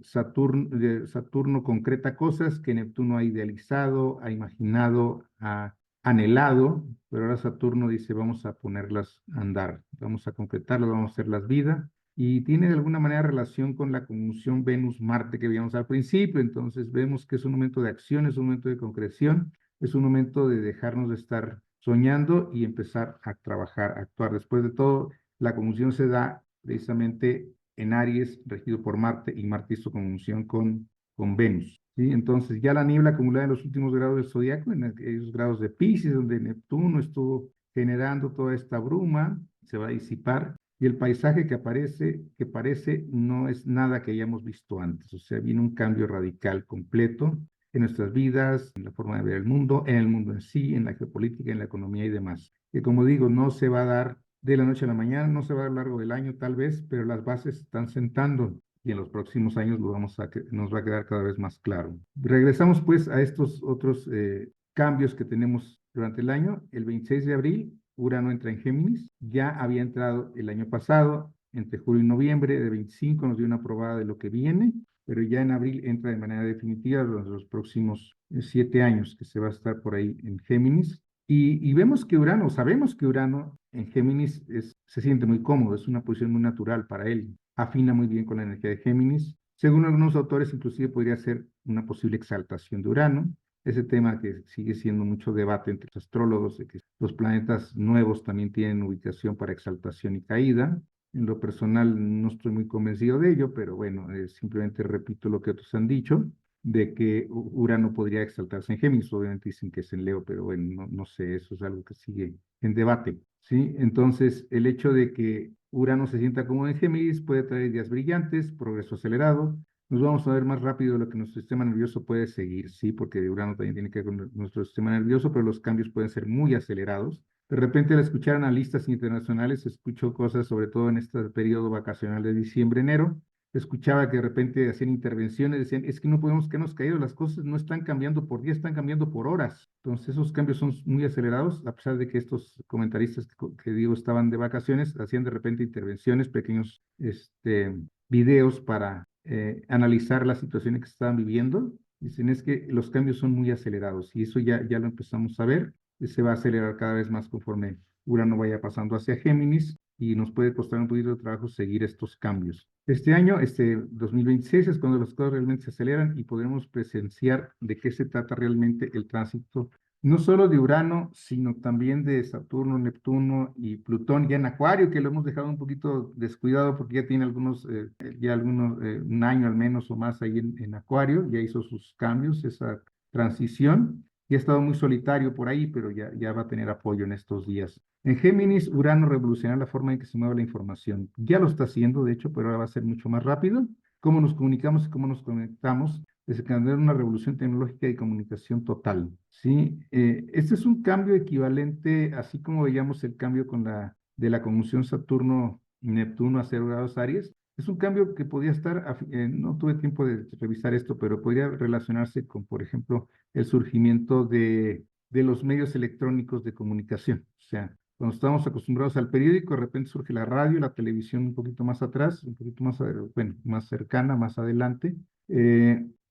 Saturno concreta cosas que Neptuno ha idealizado, ha imaginado, ha anhelado, pero ahora Saturno dice vamos a ponerlas a andar, vamos a concretarlas, vamos a hacerlas vida, y tiene de alguna manera relación con la conjunción Venus-Marte que veíamos al principio. Entonces vemos que es un momento de acción, es un momento de concreción, es un momento de dejarnos de estar soñando y empezar a trabajar, a actuar. Después de todo, la conjunción se da precisamente en Aries, regido por Marte, y Marte hizo conjunción con Venus. ¿Sí? Entonces, ya la niebla acumulada en los últimos grados del zodiaco, en esos grados de Piscis, donde Neptuno estuvo generando toda esta bruma, se va a disipar, y el paisaje que parece no es nada que hayamos visto antes. O sea, viene un cambio radical completo en nuestras vidas, en la forma de ver el mundo en sí, en la geopolítica, en la economía y demás. Que como digo, no se va a dar de la noche a la mañana, no se va a dar a lo largo del año tal vez, pero las bases están sentando y en los próximos años nos va a quedar cada vez más claro. Regresamos pues a estos otros cambios que tenemos durante el año. El 26 de abril, Urano entra en Géminis, ya había entrado el año pasado, entre julio y noviembre de 25 nos dio una probada de lo que viene, pero ya en abril entra de manera definitiva durante los próximos 7 años que se va a estar por ahí en Géminis. Y vemos que Urano, sabemos que Urano en Géminis se siente muy cómodo, es una posición muy natural para él, afina muy bien con la energía de Géminis. Según algunos autores, inclusive podría ser una posible exaltación de Urano. Ese tema que sigue siendo mucho debate entre los astrólogos, de que los planetas nuevos también tienen ubicación para exaltación y caída. En lo personal no estoy muy convencido de ello, pero bueno, simplemente repito lo que otros han dicho, de que Urano podría exaltarse en Géminis. Obviamente dicen que es en Leo, pero bueno, no sé, eso es algo que sigue en debate, ¿sí? Entonces, el hecho de que Urano se sienta como en Géminis puede traer días brillantes, progreso acelerado, nos vamos a ver más rápido de lo que nuestro sistema nervioso puede seguir, sí, porque Urano también tiene que ver con nuestro sistema nervioso, pero los cambios pueden ser muy acelerados. De repente, al escuchar analistas internacionales, escucho cosas, sobre todo en este periodo vacacional de diciembre-enero, escuchaba que de repente hacían intervenciones, decían, es que no podemos quedarnos caídos, las cosas no están cambiando por días, están cambiando por horas. Entonces, esos cambios son muy acelerados, a pesar de que estos comentaristas que digo estaban de vacaciones, hacían de repente intervenciones, pequeños videos para analizar la situación que estaban viviendo. Dicen, es que los cambios son muy acelerados y eso ya lo empezamos a ver, se va a acelerar cada vez más conforme Urano vaya pasando hacia Géminis y nos puede costar un poquito de trabajo seguir estos cambios. Este año, 2026, es cuando las cosas realmente se aceleran y podremos presenciar de qué se trata realmente el tránsito, no solo de Urano, sino también de Saturno, Neptuno y Plutón ya en Acuario, que lo hemos dejado un poquito descuidado porque ya tiene un año al menos o más ahí en Acuario, ya hizo sus cambios, esa transición, y ha estado muy solitario por ahí, pero ya va a tener apoyo en estos días. En Géminis, Urano revolucionará la forma en que se mueve la información. Ya lo está haciendo, de hecho, pero ahora va a ser mucho más rápido. Cómo nos comunicamos y cómo nos conectamos desencadenar una revolución tecnológica y comunicación total, ¿sí? Este es un cambio equivalente, así como veíamos el cambio de la conjunción Saturno-Neptuno a 0 grados Aries, es un cambio que podía estar, no tuve tiempo de revisar esto, pero podría relacionarse con, por ejemplo, el surgimiento de los medios electrónicos de comunicación. O sea, cuando estábamos acostumbrados al periódico, de repente surge la radio, la televisión un poquito más atrás, un poquito más, bueno, más cercana, más adelante.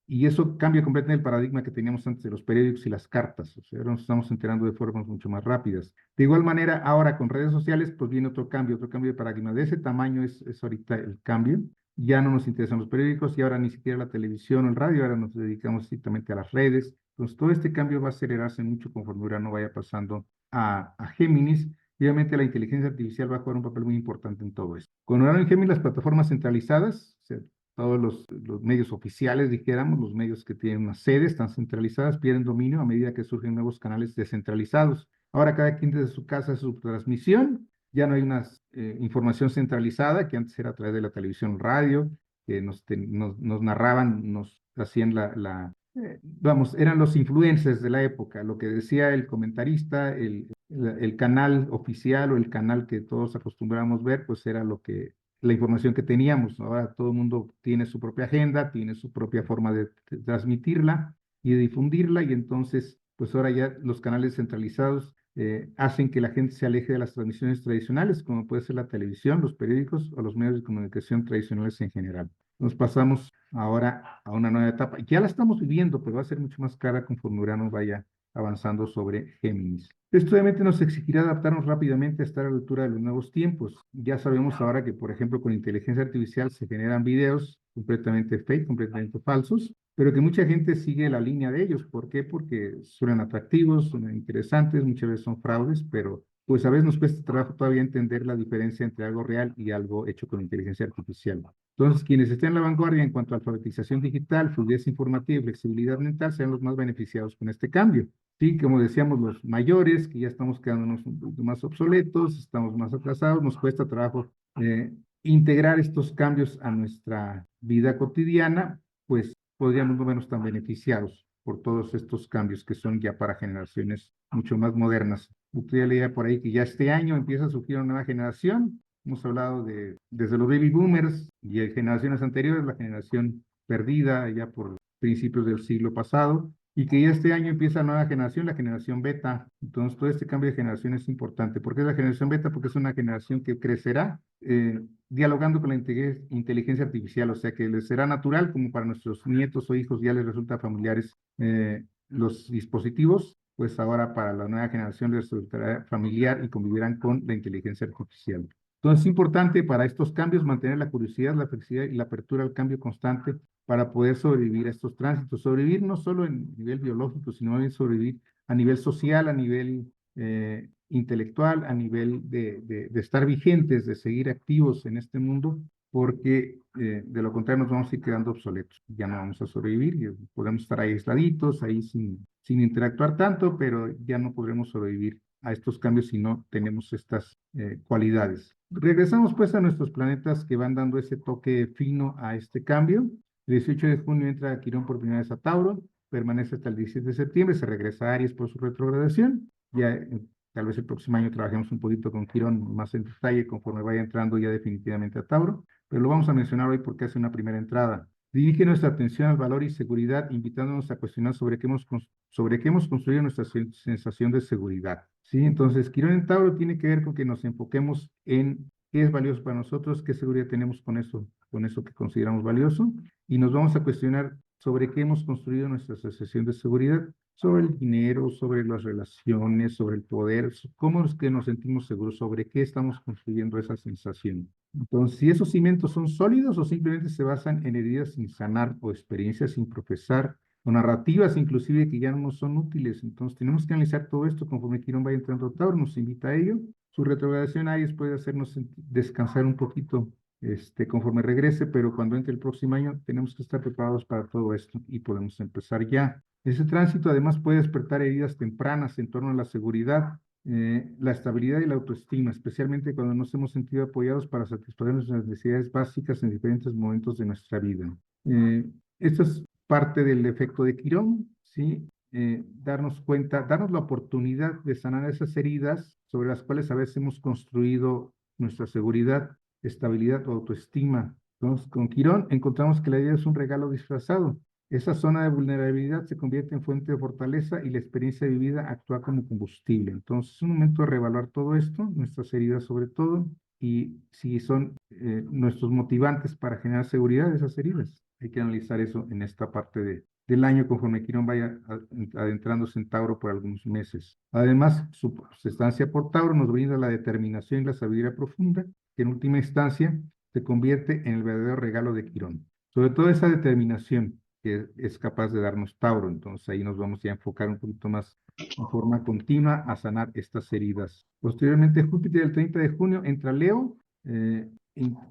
Y eso cambia completamente el paradigma que teníamos antes de los periódicos y las cartas. O sea, ahora nos estamos enterando de formas mucho más rápidas. De igual manera, ahora con redes sociales, pues viene otro cambio de paradigma. De ese tamaño es ahorita el cambio. Ya no nos interesan los periódicos y ahora ni siquiera la televisión o el radio, ahora nos dedicamos estrictamente a las redes. Entonces, todo este cambio va a acelerarse mucho conforme Urano vaya pasando a Géminis. Y obviamente la inteligencia artificial va a jugar un papel muy importante en todo esto. Con Urano en Géminis, las plataformas centralizadas, o sea, todos los medios oficiales, dijéramos, los medios que tienen una sede, están centralizadas, pierden dominio a medida que surgen nuevos canales descentralizados. Ahora cada quien desde su casa hace su transmisión, ya no hay una información centralizada que antes era a través de la televisión, radio, que nos narraban, nos hacían vamos, eran los influencers de la época, lo que decía el comentarista, el canal oficial o el canal que todos acostumbramos ver, pues era la información que teníamos. Ahora todo el mundo tiene su propia agenda, tiene su propia forma de transmitirla y de difundirla, y entonces, pues ahora ya los canales centralizados hacen que la gente se aleje de las transmisiones tradicionales, como puede ser la televisión, los periódicos o los medios de comunicación tradicionales en general. Nos pasamos ahora a una nueva etapa. Ya la estamos viviendo, pero va a ser mucho más clara conforme Urano vaya avanzando sobre Géminis. Esto obviamente nos exigirá adaptarnos rápidamente a estar a la altura de los nuevos tiempos. Ya sabemos ahora que, por ejemplo, con inteligencia artificial se generan videos completamente fake, completamente falsos, pero que mucha gente sigue la línea de ellos. ¿Por qué? Porque suenan atractivos, suenan interesantes, muchas veces son fraudes, pero pues a veces nos cuesta trabajo todavía entender la diferencia entre algo real y algo hecho con inteligencia artificial. Entonces, quienes estén en la vanguardia en cuanto a alfabetización digital, fluidez informativa y flexibilidad mental serán los más beneficiados con este cambio. Sí, como decíamos, los mayores, que ya estamos quedándonos un poquito más obsoletos, estamos más atrasados, nos cuesta trabajo integrar estos cambios a nuestra vida cotidiana, pues podríamos no vernos tan beneficiados por todos estos cambios que son ya para generaciones mucho más modernas. Usted ya leía por ahí que ya este año empieza a surgir una nueva generación. Hemos hablado desde los baby boomers y de generaciones anteriores, la generación perdida ya por principios del siglo pasado, y que ya este año empieza la nueva generación, la generación beta. Entonces, todo este cambio de generación es importante. ¿Por qué es la generación beta? Porque es una generación que crecerá dialogando con la inteligencia artificial, o sea que les será natural, como para nuestros nietos o hijos ya les resulta familiares los dispositivos, pues ahora para la nueva generación les resultará familiar y convivirán con la inteligencia artificial. Entonces es importante para estos cambios mantener la curiosidad, la flexibilidad y la apertura al cambio constante para poder sobrevivir a estos tránsitos. Sobrevivir no solo en nivel biológico, sino también sobrevivir a nivel social, a nivel intelectual, a nivel de estar vigentes, de seguir activos en este mundo, porque de lo contrario nos vamos a ir quedando obsoletos. Ya no vamos a sobrevivir, y podemos estar ahí aisladitos, ahí sin interactuar tanto, pero ya no podremos sobrevivir a estos cambios si no tenemos estas cualidades. Regresamos pues a nuestros planetas que van dando ese toque fino a este cambio. El 18 de junio entra Quirón por primera vez a Tauro, permanece hasta el 17 de septiembre, se regresa a Aries por su retrogradación. Ya tal vez el próximo año trabajemos un poquito con Quirón más en detalle conforme vaya entrando ya definitivamente a Tauro, pero lo vamos a mencionar hoy porque hace una primera entrada. Dirige nuestra atención al valor y seguridad, invitándonos a cuestionar sobre qué hemos construido nuestra sensación de seguridad. ¿Sí? Entonces, Quirón en Tauro tiene que ver con que nos enfoquemos en qué es valioso para nosotros, qué seguridad tenemos con eso que consideramos valioso, y nos vamos a cuestionar sobre qué hemos construido nuestra sensación de seguridad, sobre el dinero, sobre las relaciones, sobre el poder, cómo es que nos sentimos seguros, sobre qué estamos construyendo esa sensación. Entonces, si esos cimientos son sólidos o simplemente se basan en heridas sin sanar o experiencias sin profesar, o narrativas inclusive que ya no nos son útiles. Entonces, tenemos que analizar todo esto conforme Quirón vaya entrando a Tauro, nos invita a ello. Su retrogradación Aries puede hacernos descansar un poquito conforme regrese, pero cuando entre el próximo año tenemos que estar preparados para todo esto y podemos empezar ya. Ese tránsito además puede despertar heridas tempranas en torno a la seguridad, la estabilidad y la autoestima, especialmente cuando nos hemos sentido apoyados para satisfacer nuestras necesidades básicas en diferentes momentos de nuestra vida. Esto es parte del efecto de Quirón, ¿sí? Darnos cuenta, darnos la oportunidad de sanar esas heridas sobre las cuales a veces hemos construido nuestra seguridad, estabilidad o autoestima. Entonces, con Quirón encontramos que la vida es un regalo disfrazado. Esa zona de vulnerabilidad se convierte en fuente de fortaleza y la experiencia vivida actúa como combustible. Entonces, es un momento de reevaluar todo esto, nuestras heridas sobre todo, y si son nuestros motivantes para generar seguridad, esas heridas. Hay que analizar eso en esta parte del año conforme Quirón vaya adentrándose en Tauro por algunos meses. Además, su estancia por Tauro nos brinda la determinación y la sabiduría profunda, que en última instancia se convierte en el verdadero regalo de Quirón. Sobre todo esa determinación que es capaz de darnos Tauro. Entonces ahí nos vamos ya a enfocar un poquito más en forma continua a sanar estas heridas. Posteriormente, Júpiter el 30 de junio entra a Leo,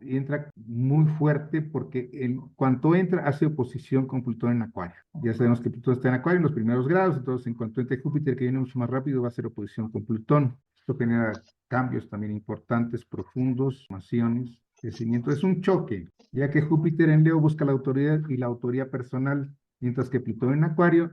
entra muy fuerte porque en cuanto entra hace oposición con Plutón en Acuario. Ya sabemos que Plutón está en Acuario en los primeros grados, entonces en cuanto entre Júpiter, que viene mucho más rápido, va a hacer oposición con Plutón. Esto genera cambios también importantes, profundos, formaciones, crecimiento. Es un choque, ya que Júpiter en Leo busca la autoridad y la autoría personal, mientras que Plutón en Acuario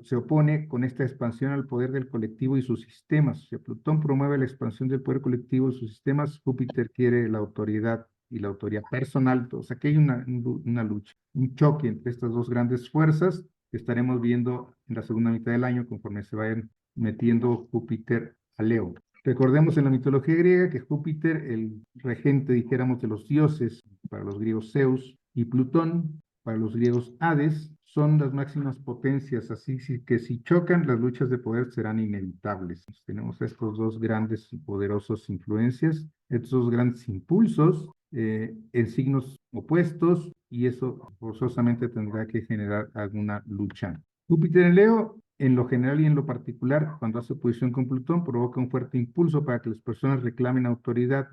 se opone con esta expansión al poder del colectivo y sus sistemas. O sea, Plutón promueve la expansión del poder colectivo y sus sistemas, Júpiter quiere la autoridad y la autoría personal. O sea, que hay una lucha, un choque entre estas dos grandes fuerzas que estaremos viendo en la segunda mitad del año conforme se vayan metiendo Júpiter a Leo. Recordemos en la mitología griega que Júpiter, el regente, dijéramos, de los dioses, para los griegos Zeus, y Plutón, para los griegos Hades, son las máximas potencias, así que si chocan, las luchas de poder serán inevitables. Tenemos estos dos grandes y poderosos influencias, estos dos grandes impulsos en signos opuestos, y eso forzosamente tendrá que generar alguna lucha. Júpiter en Leo, en lo general y en lo particular, cuando hace oposición con Plutón, provoca un fuerte impulso para que las personas reclamen autoridad.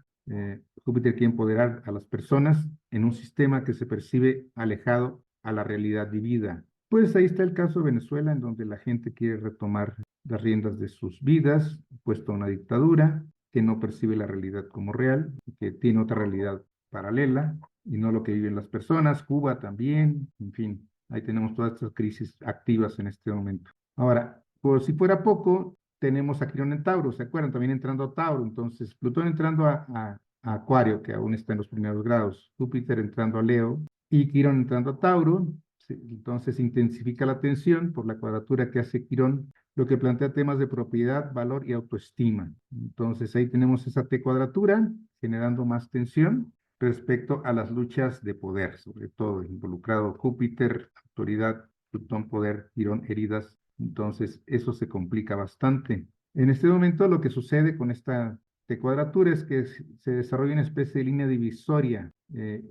Júpiter quiere empoderar a las personas en un sistema que se percibe alejado a la realidad vivida. Pues ahí está el caso de Venezuela, en donde la gente quiere retomar las riendas de sus vidas, puesto a una dictadura, que no percibe la realidad como real, que tiene otra realidad paralela y no lo que viven las personas. Cuba también, en fin, ahí tenemos todas estas crisis activas en este momento. Ahora, por si fuera poco, tenemos a Quirón en Tauro, ¿se acuerdan? También entrando a Tauro, entonces Plutón entrando a Acuario, que aún está en los primeros grados, Júpiter entrando a Leo y Quirón entrando a Tauro, entonces intensifica la tensión por la cuadratura que hace Quirón, lo que plantea temas de propiedad, valor y autoestima. Entonces ahí tenemos esa T cuadratura generando más tensión respecto a las luchas de poder, sobre todo involucrado Júpiter, autoridad, Plutón, poder, Quirón, heridas. Entonces eso se complica bastante. En este momento lo que sucede con esta T cuadratura es que se desarrolla una especie de línea divisoria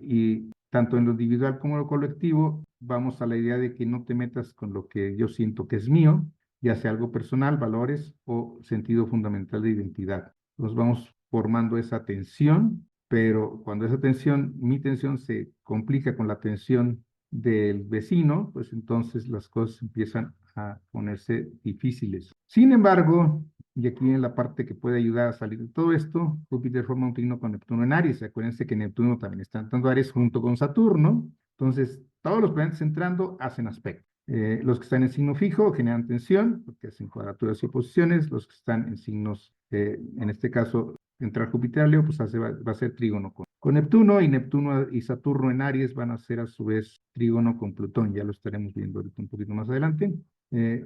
y tanto en lo individual como en lo colectivo vamos a la idea de que no te metas con lo que yo siento que es mío, ya sea algo personal, valores o sentido fundamental de identidad. Nos vamos formando esa tensión, pero cuando esa tensión, mi tensión se complica con la tensión del vecino, pues entonces las cosas empiezan a ponerse difíciles. Sin embargo, y aquí viene la parte que puede ayudar a salir de todo esto, Júpiter forma un trino con Neptuno en Aries. Acuérdense que Neptuno también está entrando a Aries junto con Saturno, Entonces, todos los planetas entrando hacen aspecto. Los que están en signo fijo generan tensión, porque hacen cuadraturas y oposiciones. Los que están en signos, en este caso, entrar Júpiter a Leo, pues va a ser trígono con Neptuno, y Neptuno y Saturno en Aries van a ser a su vez trígono con Plutón. Ya lo estaremos viendo ahorita un poquito más adelante.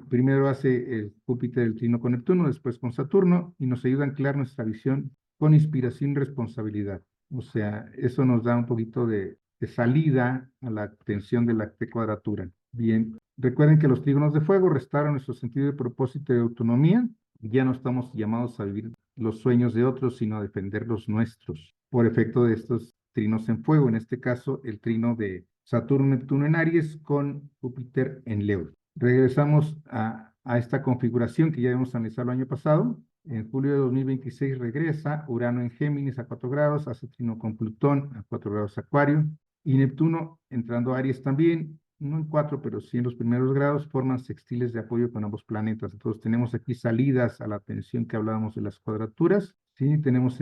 Primero hace Júpiter el trino con Neptuno, después con Saturno, y nos ayuda a anclar nuestra visión con inspiración y responsabilidad. O sea, eso nos da un poquito de salida a la tensión de la cuadratura. Bien, recuerden que los trígonos de fuego restaron nuestro sentido de propósito y de autonomía. Ya no estamos llamados a vivir los sueños de otros, sino a defender los nuestros, por efecto de estos trinos en fuego, en este caso el trino de Saturno-Neptuno en Aries con Júpiter en Leo. Regresamos a esta configuración que ya habíamos analizado el año pasado. En julio de 2026 regresa Urano en Géminis a 4 grados, hace trino con Plutón a 4 grados Acuario, y Neptuno entrando a Aries también, no en 4, pero sí en los primeros grados, forman sextiles de apoyo con ambos planetas. Entonces tenemos aquí salidas a la tensión que hablábamos de las cuadraturas. Sí, tenemos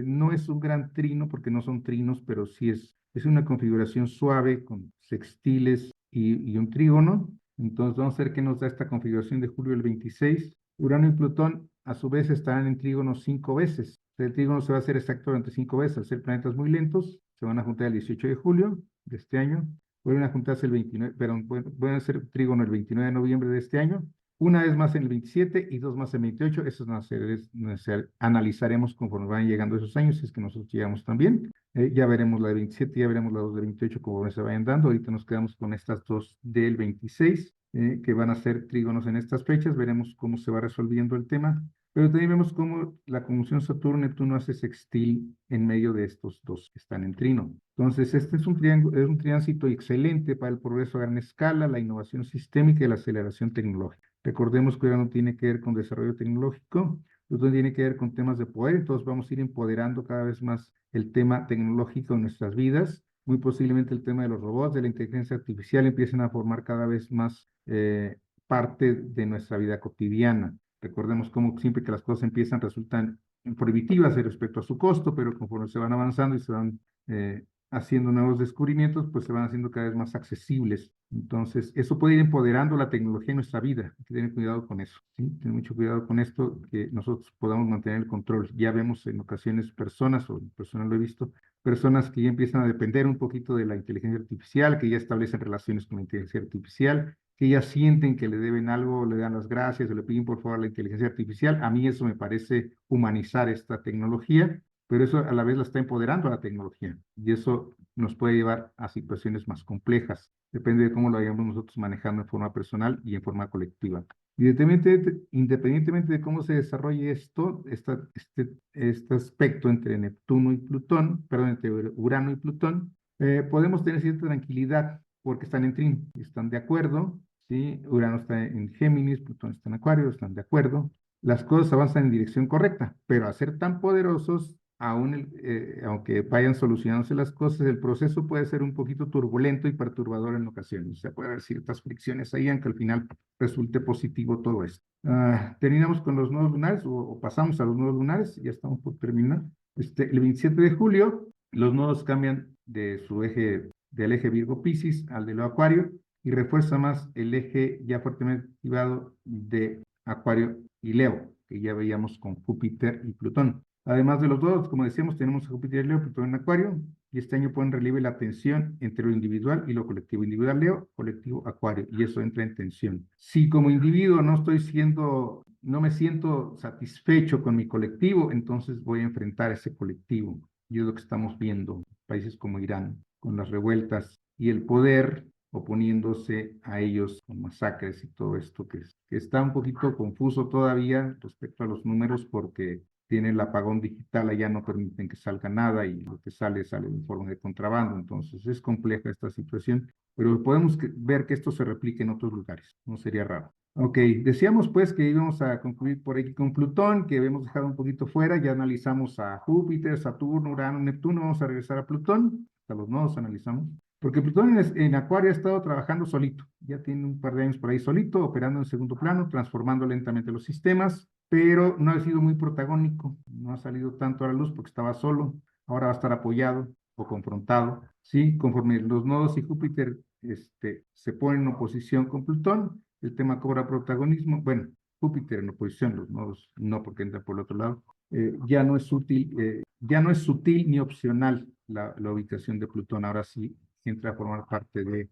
no es un gran trino porque no son trinos, pero sí es una configuración suave con sextiles y un trígono. Entonces vamos a ver qué nos da esta configuración de julio del 26. Urano y Plutón a su vez estarán en trígono 5 veces. El trígono se va a hacer exacto durante 5 veces. Al ser planetas muy lentos, se van a juntar el 18 de julio de este año. Vuelven a juntarse el 29, perdón, pueden hacer trígono el 29 de noviembre de este año. Una vez más en el 27 y dos más en el 28. Eso analizaremos conforme van llegando esos años, si es que nosotros llegamos también. Ya veremos la de 27, ya veremos la 2 de 28 como se vayan dando. Ahorita nos quedamos con estas dos del 26, que van a ser trígonos en estas fechas. Veremos cómo se va resolviendo el tema. Pero también vemos cómo la conjunción Saturno-Neptuno hace sextil en medio de estos dos que están en trino. Entonces, este es un tránsito excelente para el progreso a gran escala, la innovación sistémica y la aceleración tecnológica. Recordemos que Urano tiene que ver con desarrollo tecnológico, Plutón tiene que ver con temas de poder, entonces vamos a ir empoderando cada vez más el tema tecnológico en nuestras vidas. Muy posiblemente el tema de los robots, de la inteligencia artificial, empiecen a formar cada vez más parte de nuestra vida cotidiana. Recordemos cómo siempre que las cosas empiezan resultan prohibitivas respecto a su costo, pero conforme se van avanzando y se van haciendo nuevos descubrimientos, pues se van haciendo cada vez más accesibles. Entonces, eso puede ir empoderando la tecnología en nuestra vida. Hay que tener cuidado con eso, ¿sí? Tener mucho cuidado con esto, que nosotros podamos mantener el control. Ya vemos en ocasiones personas, o en personas lo he visto, personas que ya empiezan a depender un poquito de la inteligencia artificial, que ya establecen relaciones con la inteligencia artificial, que ya sienten que le deben algo, le dan las gracias o le piden por favor a la inteligencia artificial. A mí eso me parece humanizar esta tecnología, pero eso a la vez la está empoderando a la tecnología y eso nos puede llevar a situaciones más complejas. Depende de cómo lo vayamos nosotros manejando en forma personal y en forma colectiva. Independientemente de cómo se desarrolle este aspecto entre Neptuno y Plutón, perdón, entre Urano y Plutón, podemos tener cierta tranquilidad porque están en trino, están de acuerdo, ¿sí? Urano está en Géminis, Plutón está en Acuario, están de acuerdo. Las cosas avanzan en dirección correcta, pero a ser tan poderosos, aunque vayan solucionándose las cosas, el proceso puede ser un poquito turbulento y perturbador en ocasiones. O sea, puede haber ciertas fricciones ahí, aunque al final resulte positivo todo esto. Terminamos con los nodos lunares o pasamos a los nodos lunares, ya estamos por terminar. El 27 de julio, los nodos cambian del eje Virgo-Piscis al de Leo Acuario y refuerza más el eje ya fuertemente activado de Acuario y Leo, que ya veíamos con Júpiter y Plutón. Además de los dos, como decíamos, tenemos a Júpiter y Leo, Plutón en Acuario, y este año pone en relieve la tensión entre lo individual y lo colectivo. Individual Leo, colectivo Acuario, y eso entra en tensión. Si como individuo no me siento satisfecho con mi colectivo, entonces voy a enfrentar ese colectivo. Y es lo que estamos viendo en países como Irán, con las revueltas y el poder oponiéndose a ellos con masacres y todo esto que está un poquito confuso todavía respecto a los números porque tiene el apagón digital, allá no permiten que salga nada y lo que sale en forma de contrabando, entonces es compleja esta situación, pero podemos ver que esto se replique en otros lugares, no sería raro. Ok, decíamos pues que íbamos a concluir por aquí con Plutón, que habíamos dejado un poquito fuera, ya analizamos a Júpiter, Saturno, Urano, Neptuno, vamos a regresar a Plutón, a los nodos analizamos. Porque Plutón en Acuario ha estado trabajando solito, ya tiene un par de años por ahí solito, operando en segundo plano, transformando lentamente los sistemas, pero no ha sido muy protagónico, no ha salido tanto a la luz porque estaba solo, ahora va a estar apoyado o confrontado, ¿sí? Conforme los nodos y Júpiter se ponen en oposición con Plutón, el tema cobra protagonismo. Bueno, Júpiter en oposición, los nodos no, porque entran por el otro lado. Ya no es sutil ni opcional la ubicación de Plutón, ahora sí entra a formar parte del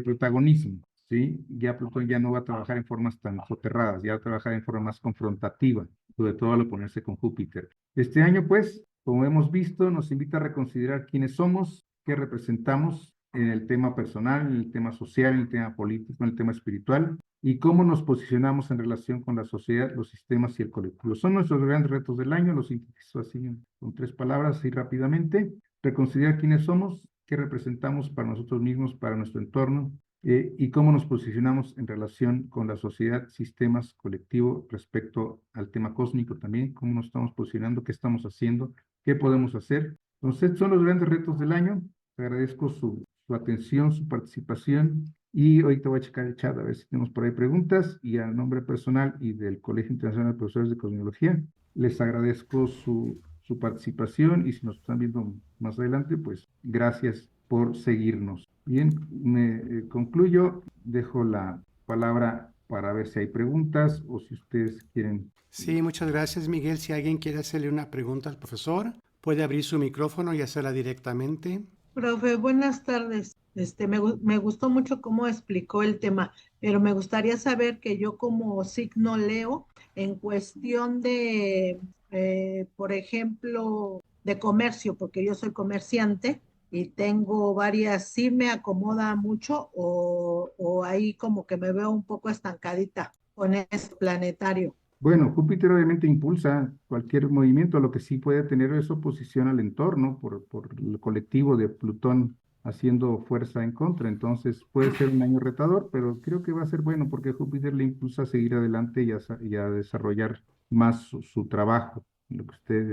protagonismo, ¿sí? Ya Plutón ya no va a trabajar en formas tan soterradas, ya va a trabajar en forma más confrontativa, sobre todo al oponerse con Júpiter. Este año, pues, como hemos visto, nos invita a reconsiderar quiénes somos, qué representamos en el tema personal, en el tema social, en el tema político, en el tema espiritual, y cómo nos posicionamos en relación con la sociedad, los sistemas y el colectivo. Son nuestros grandes retos del año, los sintetizo así con 3 palabras, así rápidamente. Reconsiderar quiénes somos, qué representamos para nosotros mismos, para nuestro entorno, y cómo nos posicionamos en relación con la sociedad, sistemas, colectivo, respecto al tema cósmico también, cómo nos estamos posicionando, qué estamos haciendo, qué podemos hacer. Entonces, son los grandes retos del año. Te agradezco su atención, su participación, y ahorita voy a checar el chat a ver si tenemos por ahí preguntas, y a nombre personal y del Colegio Internacional de Profesores de Cosmología, les agradezco su participación, y si nos están viendo más adelante, pues gracias por seguirnos. Bien, me concluyo, dejo la palabra para ver si hay preguntas o si ustedes quieren.
Sí, muchas gracias, Miguel. Si alguien quiere hacerle una pregunta al profesor, puede abrir su micrófono y hacerla directamente.
Profe, buenas tardes. Me gustó mucho cómo explicó el tema, pero me gustaría saber que yo como signo Leo, en cuestión de, por ejemplo, de comercio, porque yo soy comerciante y tengo varias, sí me acomoda mucho o ahí como que me veo un poco estancadita con este planetario.
Bueno, Júpiter obviamente impulsa cualquier movimiento, lo que sí puede tener es oposición al entorno por el colectivo de Plutón haciendo fuerza en contra. Entonces puede ser un año retador, pero creo que va a ser bueno porque Júpiter le impulsa a seguir adelante y a desarrollar más su trabajo, en lo que usted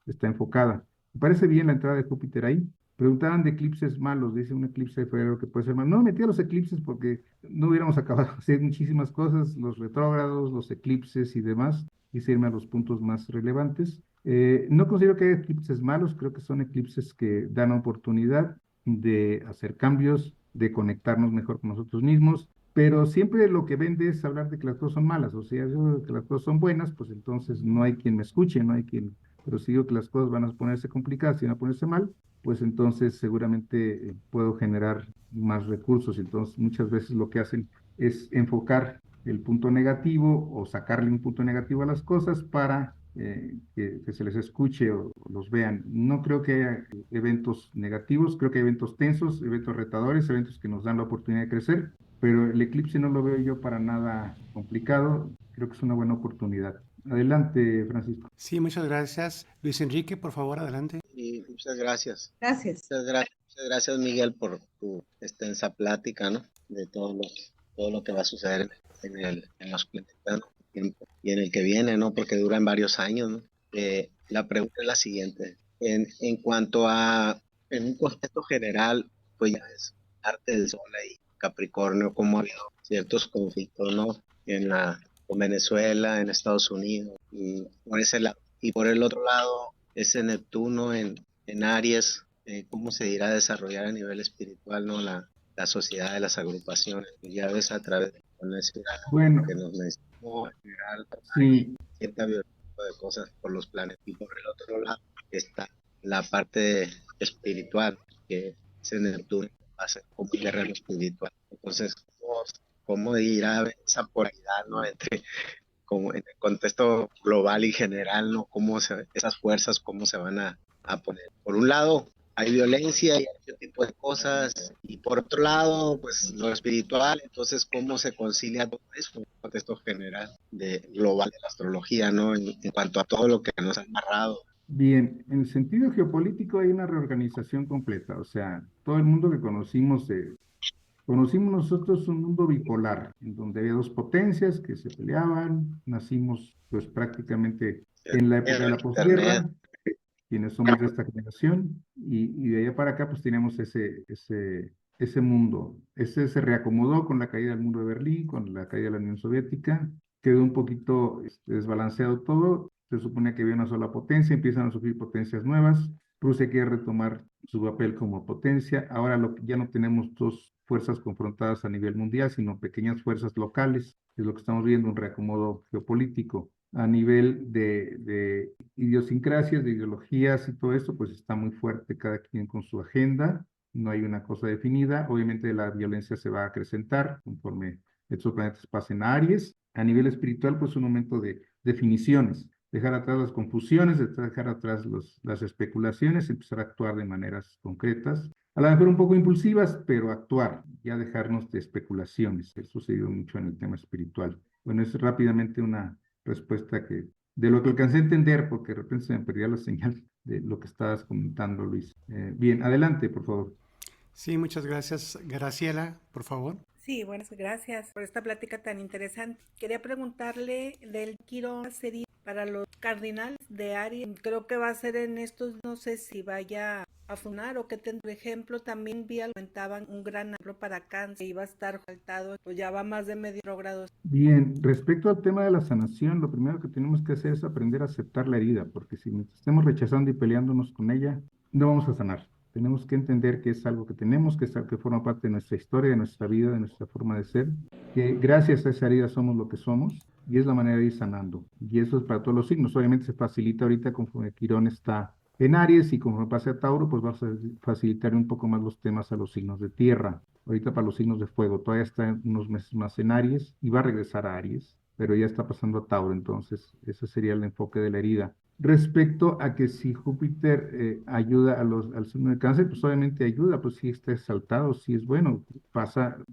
está enfocada. Me parece bien la entrada de Júpiter ahí. Preguntaban de eclipses malos, dice un eclipse de febrero que puede ser malo. No metí a los eclipses porque no hubiéramos acabado de hacer muchísimas cosas, los retrógrados, los eclipses y demás, quise irme a los puntos más relevantes. No considero que haya eclipses malos, creo que son eclipses que dan oportunidad de hacer cambios, de conectarnos mejor con nosotros mismos, pero siempre lo que vende es hablar de que las cosas son malas, o sea, yo digo que las cosas son buenas, pues entonces no hay quien me escuche, no hay quien, pero si digo que las cosas van a ponerse complicadas y van a ponerse mal, pues entonces seguramente puedo generar más recursos. Entonces, muchas veces lo que hacen es enfocar el punto negativo o sacarle un punto negativo a las cosas para que se les escuche o los vean. No creo que haya eventos negativos, creo que hay eventos tensos, eventos retadores, eventos que nos dan la oportunidad de crecer, pero el eclipse no lo veo yo para nada complicado, creo que es una buena oportunidad. Adelante, Francisco.
Sí, muchas gracias. Luis Enrique, por favor, adelante.
Y muchas gracias.
Gracias.
Muchas gracias, Miguel, por tu extensa plática, ¿no? De todo lo que va a suceder en los planetas, ¿no? Tiempo, y en el que viene, ¿no? Porque duran varios años, ¿no? La pregunta es la siguiente. En un contexto general, pues ya es arte del Sol ahí, Capricornio, cómo ha habido ciertos conflictos, ¿no? Con Venezuela, en Estados Unidos, y por ese lado. Y por el otro lado, ese Neptuno en Aries, cómo se irá a desarrollar a nivel espiritual, ¿no? La sociedad de las agrupaciones, ya ves a través de la espiral,
Bueno,
que nos necesitamos generar
sí,
cierta biología de cosas por los planetas. Y por el otro lado está la parte espiritual, que es en Neptuno, va a ser como un guerrero espiritual. Entonces, ¿cómo irá esa polaridad, ¿no? Entre como en el contexto global y general, ¿no? Esas fuerzas, cómo se van a poner. Por un lado, hay violencia y ese tipo de cosas, y por otro lado, pues lo espiritual, entonces, ¿cómo se concilia todo eso en el contexto general global de la astrología, ¿no? En cuanto a todo lo que nos ha amarrado.
bien, en el sentido geopolítico hay una reorganización completa, o sea, todo el mundo que conocimos nosotros un mundo bipolar, en donde había dos potencias que se peleaban, nacimos pues prácticamente en la época de la
Internet,
posguerra, quienes somos de esta generación, y de allá para acá pues teníamos ese mundo. Ese se reacomodó con la caída del muro de Berlín, con la caída de la Unión Soviética, quedó un poquito desbalanceado todo, se supone que había una sola potencia, empiezan a surgir potencias nuevas, Rusia quiere retomar su papel como potencia. Ahora ya no tenemos dos fuerzas confrontadas a nivel mundial, sino pequeñas fuerzas locales. Es lo que estamos viendo, un reacomodo geopolítico. A nivel de idiosincrasias, de ideologías y todo esto, pues está muy fuerte cada quien con su agenda. No hay una cosa definida. Obviamente la violencia se va a acrecentar conforme estos planetas pasen a Aries. A nivel espiritual, pues un momento de definiciones, dejar atrás las confusiones, dejar atrás las especulaciones, empezar a actuar de maneras concretas, a lo mejor un poco impulsivas, pero actuar, ya dejarnos de especulaciones. Eso sucedió mucho en el tema espiritual. Bueno, es rápidamente una respuesta de lo que alcancé a entender, porque de repente se me perdía la señal de lo que estabas comentando, Luis. Bien, adelante, por favor.
Sí, muchas gracias. Graciela, por favor.
Sí, buenas gracias por esta plática tan interesante. Quería preguntarle del Quirón sería para los cardinales de Aries. Creo que va a ser en estos, no sé si vaya a funar o que por ejemplo también vi comentaban un gran ejemplo para cáncer, iba a estar faltado, pues ya va más de medio grado.
Bien, respecto al tema de la sanación, lo primero que tenemos que hacer es aprender a aceptar la herida, porque si nos estemos rechazando y peleándonos con ella, no vamos a sanar. Tenemos que entender que es algo que tenemos, que es algo que forma parte de nuestra historia, de nuestra vida, de nuestra forma de ser, que gracias a esa herida somos lo que somos y es la manera de ir sanando. Y eso es para todos los signos. Obviamente se facilita ahorita conforme Quirón está en Aries y conforme pase a Tauro, pues va a facilitar un poco más los temas a los signos de tierra. Ahorita para los signos de fuego, todavía está unos meses más en Aries y va a regresar a Aries, pero ya está pasando a Tauro, entonces ese sería el enfoque de la herida. Respecto a que si Júpiter ayuda al signo de cáncer, pues obviamente ayuda, pues si está exaltado, si es bueno,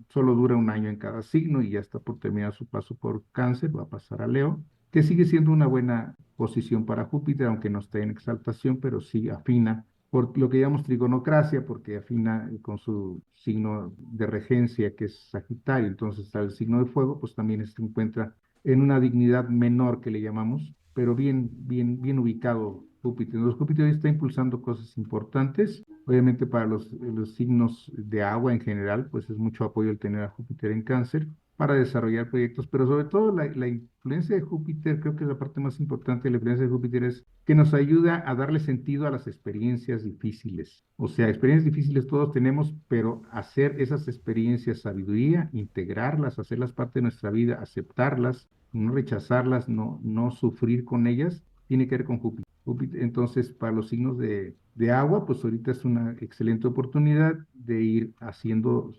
solo dura un año en cada signo y ya está por terminar su paso por cáncer, va a pasar a Leo, que sigue siendo una buena posición para Júpiter, aunque no esté en exaltación, pero sí afina por lo que llamamos trigonocracia, porque afina con su signo de regencia, que es Sagitario, entonces está el signo de fuego, pues también se encuentra en una dignidad menor que le llamamos, pero bien ubicado Júpiter. Entonces, Júpiter hoy está impulsando cosas importantes. Obviamente para los signos de agua en general, pues es mucho apoyo el tener a Júpiter en cáncer para desarrollar proyectos, pero sobre todo la influencia de Júpiter, creo que la parte más importante de la influencia de Júpiter es que nos ayuda a darle sentido a las experiencias difíciles. O sea, experiencias difíciles todos tenemos, pero hacer esas experiencias sabiduría, integrarlas, hacerlas parte de nuestra vida, aceptarlas, no rechazarlas, no sufrir con ellas, tiene que ver con Júpiter. Entonces, para los signos de agua, pues ahorita es una excelente oportunidad de ir haciendo,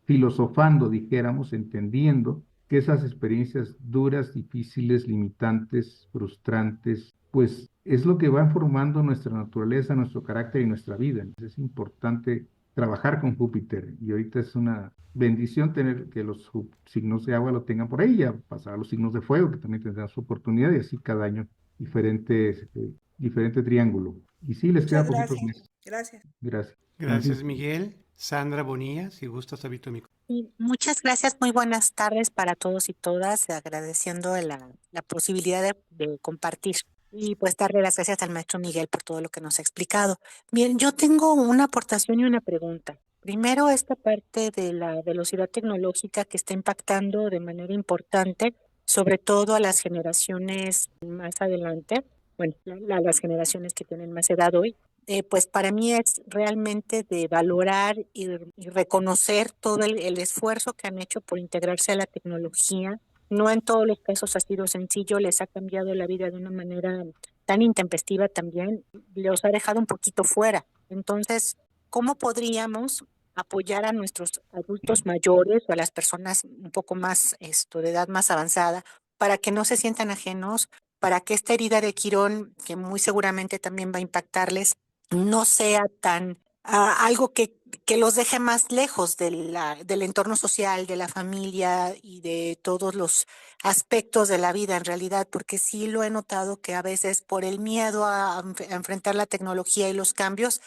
filosofando, dijéramos, entendiendo que esas experiencias duras, difíciles, limitantes, frustrantes, pues es lo que va formando nuestra naturaleza, nuestro carácter y nuestra vida. Entonces es importante trabajar con Júpiter y ahorita es una bendición tener que los signos de agua lo tengan por ahí, ya pasar a los signos de fuego que también tendrán su oportunidad y así cada año diferente triángulo. Y sí, les queda
Muchas
poquitos
gracias.
meses.
Gracias.
Gracias.
Gracias, Miguel. Sandra Bonilla, si gustas, habito mi...
Y muchas gracias, muy buenas tardes para todos y todas, agradeciendo la posibilidad de compartir. Y pues darle las gracias al maestro Miguel por todo lo que nos ha explicado. Bien, yo tengo una aportación y una pregunta. Primero, esta parte de la velocidad tecnológica que está impactando de manera importante, sobre todo a las generaciones más adelante, bueno, las generaciones que tienen más edad hoy. Pues para mí es realmente de valorar y reconocer todo el esfuerzo que han hecho por integrarse a la tecnología. No en todos los casos ha sido sencillo, les ha cambiado la vida de una manera tan intempestiva también, los ha dejado un poquito fuera. Entonces, ¿cómo podríamos apoyar a nuestros adultos mayores o a las personas un poco más de edad más avanzada para que no se sientan ajenos, para que esta herida de Quirón, que muy seguramente también va a impactarles, no sea tan algo que los deje más lejos del entorno social, de la familia y de todos los aspectos de la vida en realidad, porque sí lo he notado que a veces por el miedo a enfrentar la tecnología y los cambios,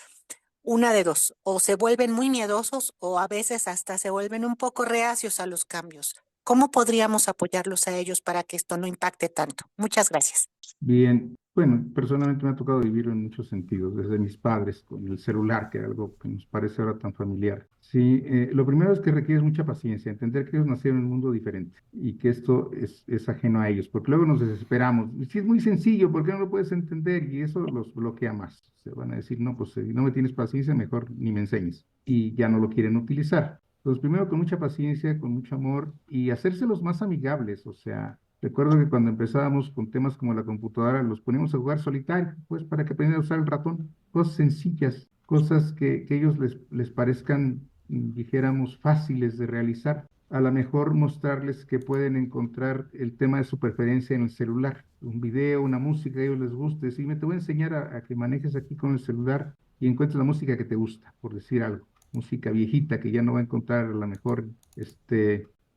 una de dos, o se vuelven muy miedosos o a veces hasta se vuelven un poco reacios a los cambios. ¿Cómo podríamos apoyarlos a ellos para que esto no impacte tanto? Muchas gracias.
Bien, Bueno, personalmente me ha tocado vivirlo en muchos sentidos, desde mis padres con el celular, que era algo que nos parece ahora tan familiar. Sí, lo primero es que requiere mucha paciencia, entender que ellos nacieron en un mundo diferente y que esto es ajeno a ellos, porque luego nos desesperamos. Y si es muy sencillo, ¿por qué no lo puedes entender? Y eso los bloquea más. Se van a decir, no, pues si no me tienes paciencia, mejor ni me enseñes. Y ya no lo quieren utilizar. Entonces, primero con mucha paciencia, con mucho amor y hacérselos más amigables, o sea. Recuerdo que cuando empezábamos con temas como la computadora, los poníamos a jugar solitario, pues para que aprendan a usar el ratón. Cosas sencillas, cosas que ellos les parezcan, dijéramos, fáciles de realizar. A lo mejor mostrarles que pueden encontrar el tema de su preferencia en el celular, un video, una música que a ellos les guste. Decirme, te voy a enseñar a que manejes aquí con el celular y encuentres la música que te gusta, por decir algo. Música viejita que ya no va a encontrar a lo mejor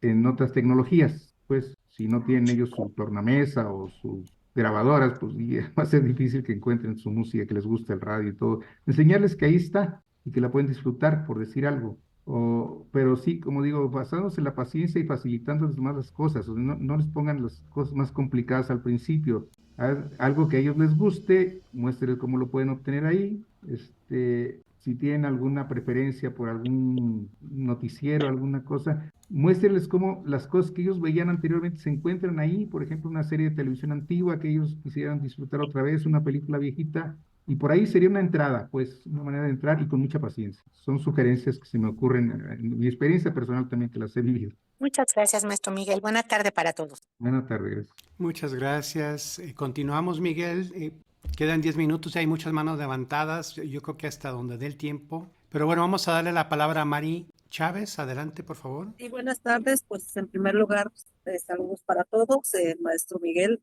en otras tecnologías, pues si no tienen ellos su tornamesa o sus grabadoras, pues va a ser difícil que encuentren su música, que les guste el radio y todo. Enseñarles que ahí está y que la pueden disfrutar, por decir algo. Pero sí, como digo, basándose en la paciencia y facilitándoles más las cosas, o sea, no les pongan las cosas más complicadas al principio. Algo que a ellos les guste, muéstrenles cómo lo pueden obtener ahí. Si tienen alguna preferencia por algún noticiero, alguna cosa, muéstrenles cómo las cosas que ellos veían anteriormente se encuentran ahí, por ejemplo, una serie de televisión antigua que ellos quisieran disfrutar otra vez, una película viejita, y por ahí sería una entrada, pues, una manera de entrar y con mucha paciencia. Son sugerencias que se me ocurren en mi experiencia personal también, que las he vivido.
Muchas gracias, maestro Miguel. Buena tarde para todos.
Buenas tardes.
Muchas gracias. Continuamos, Miguel. Quedan 10 minutos y hay muchas manos levantadas. Yo creo que hasta donde dé el tiempo. Pero bueno, vamos a darle la palabra a Mari Chávez. Adelante, por favor.
Y buenas tardes, pues en primer lugar, saludos para todos, maestro Miguel,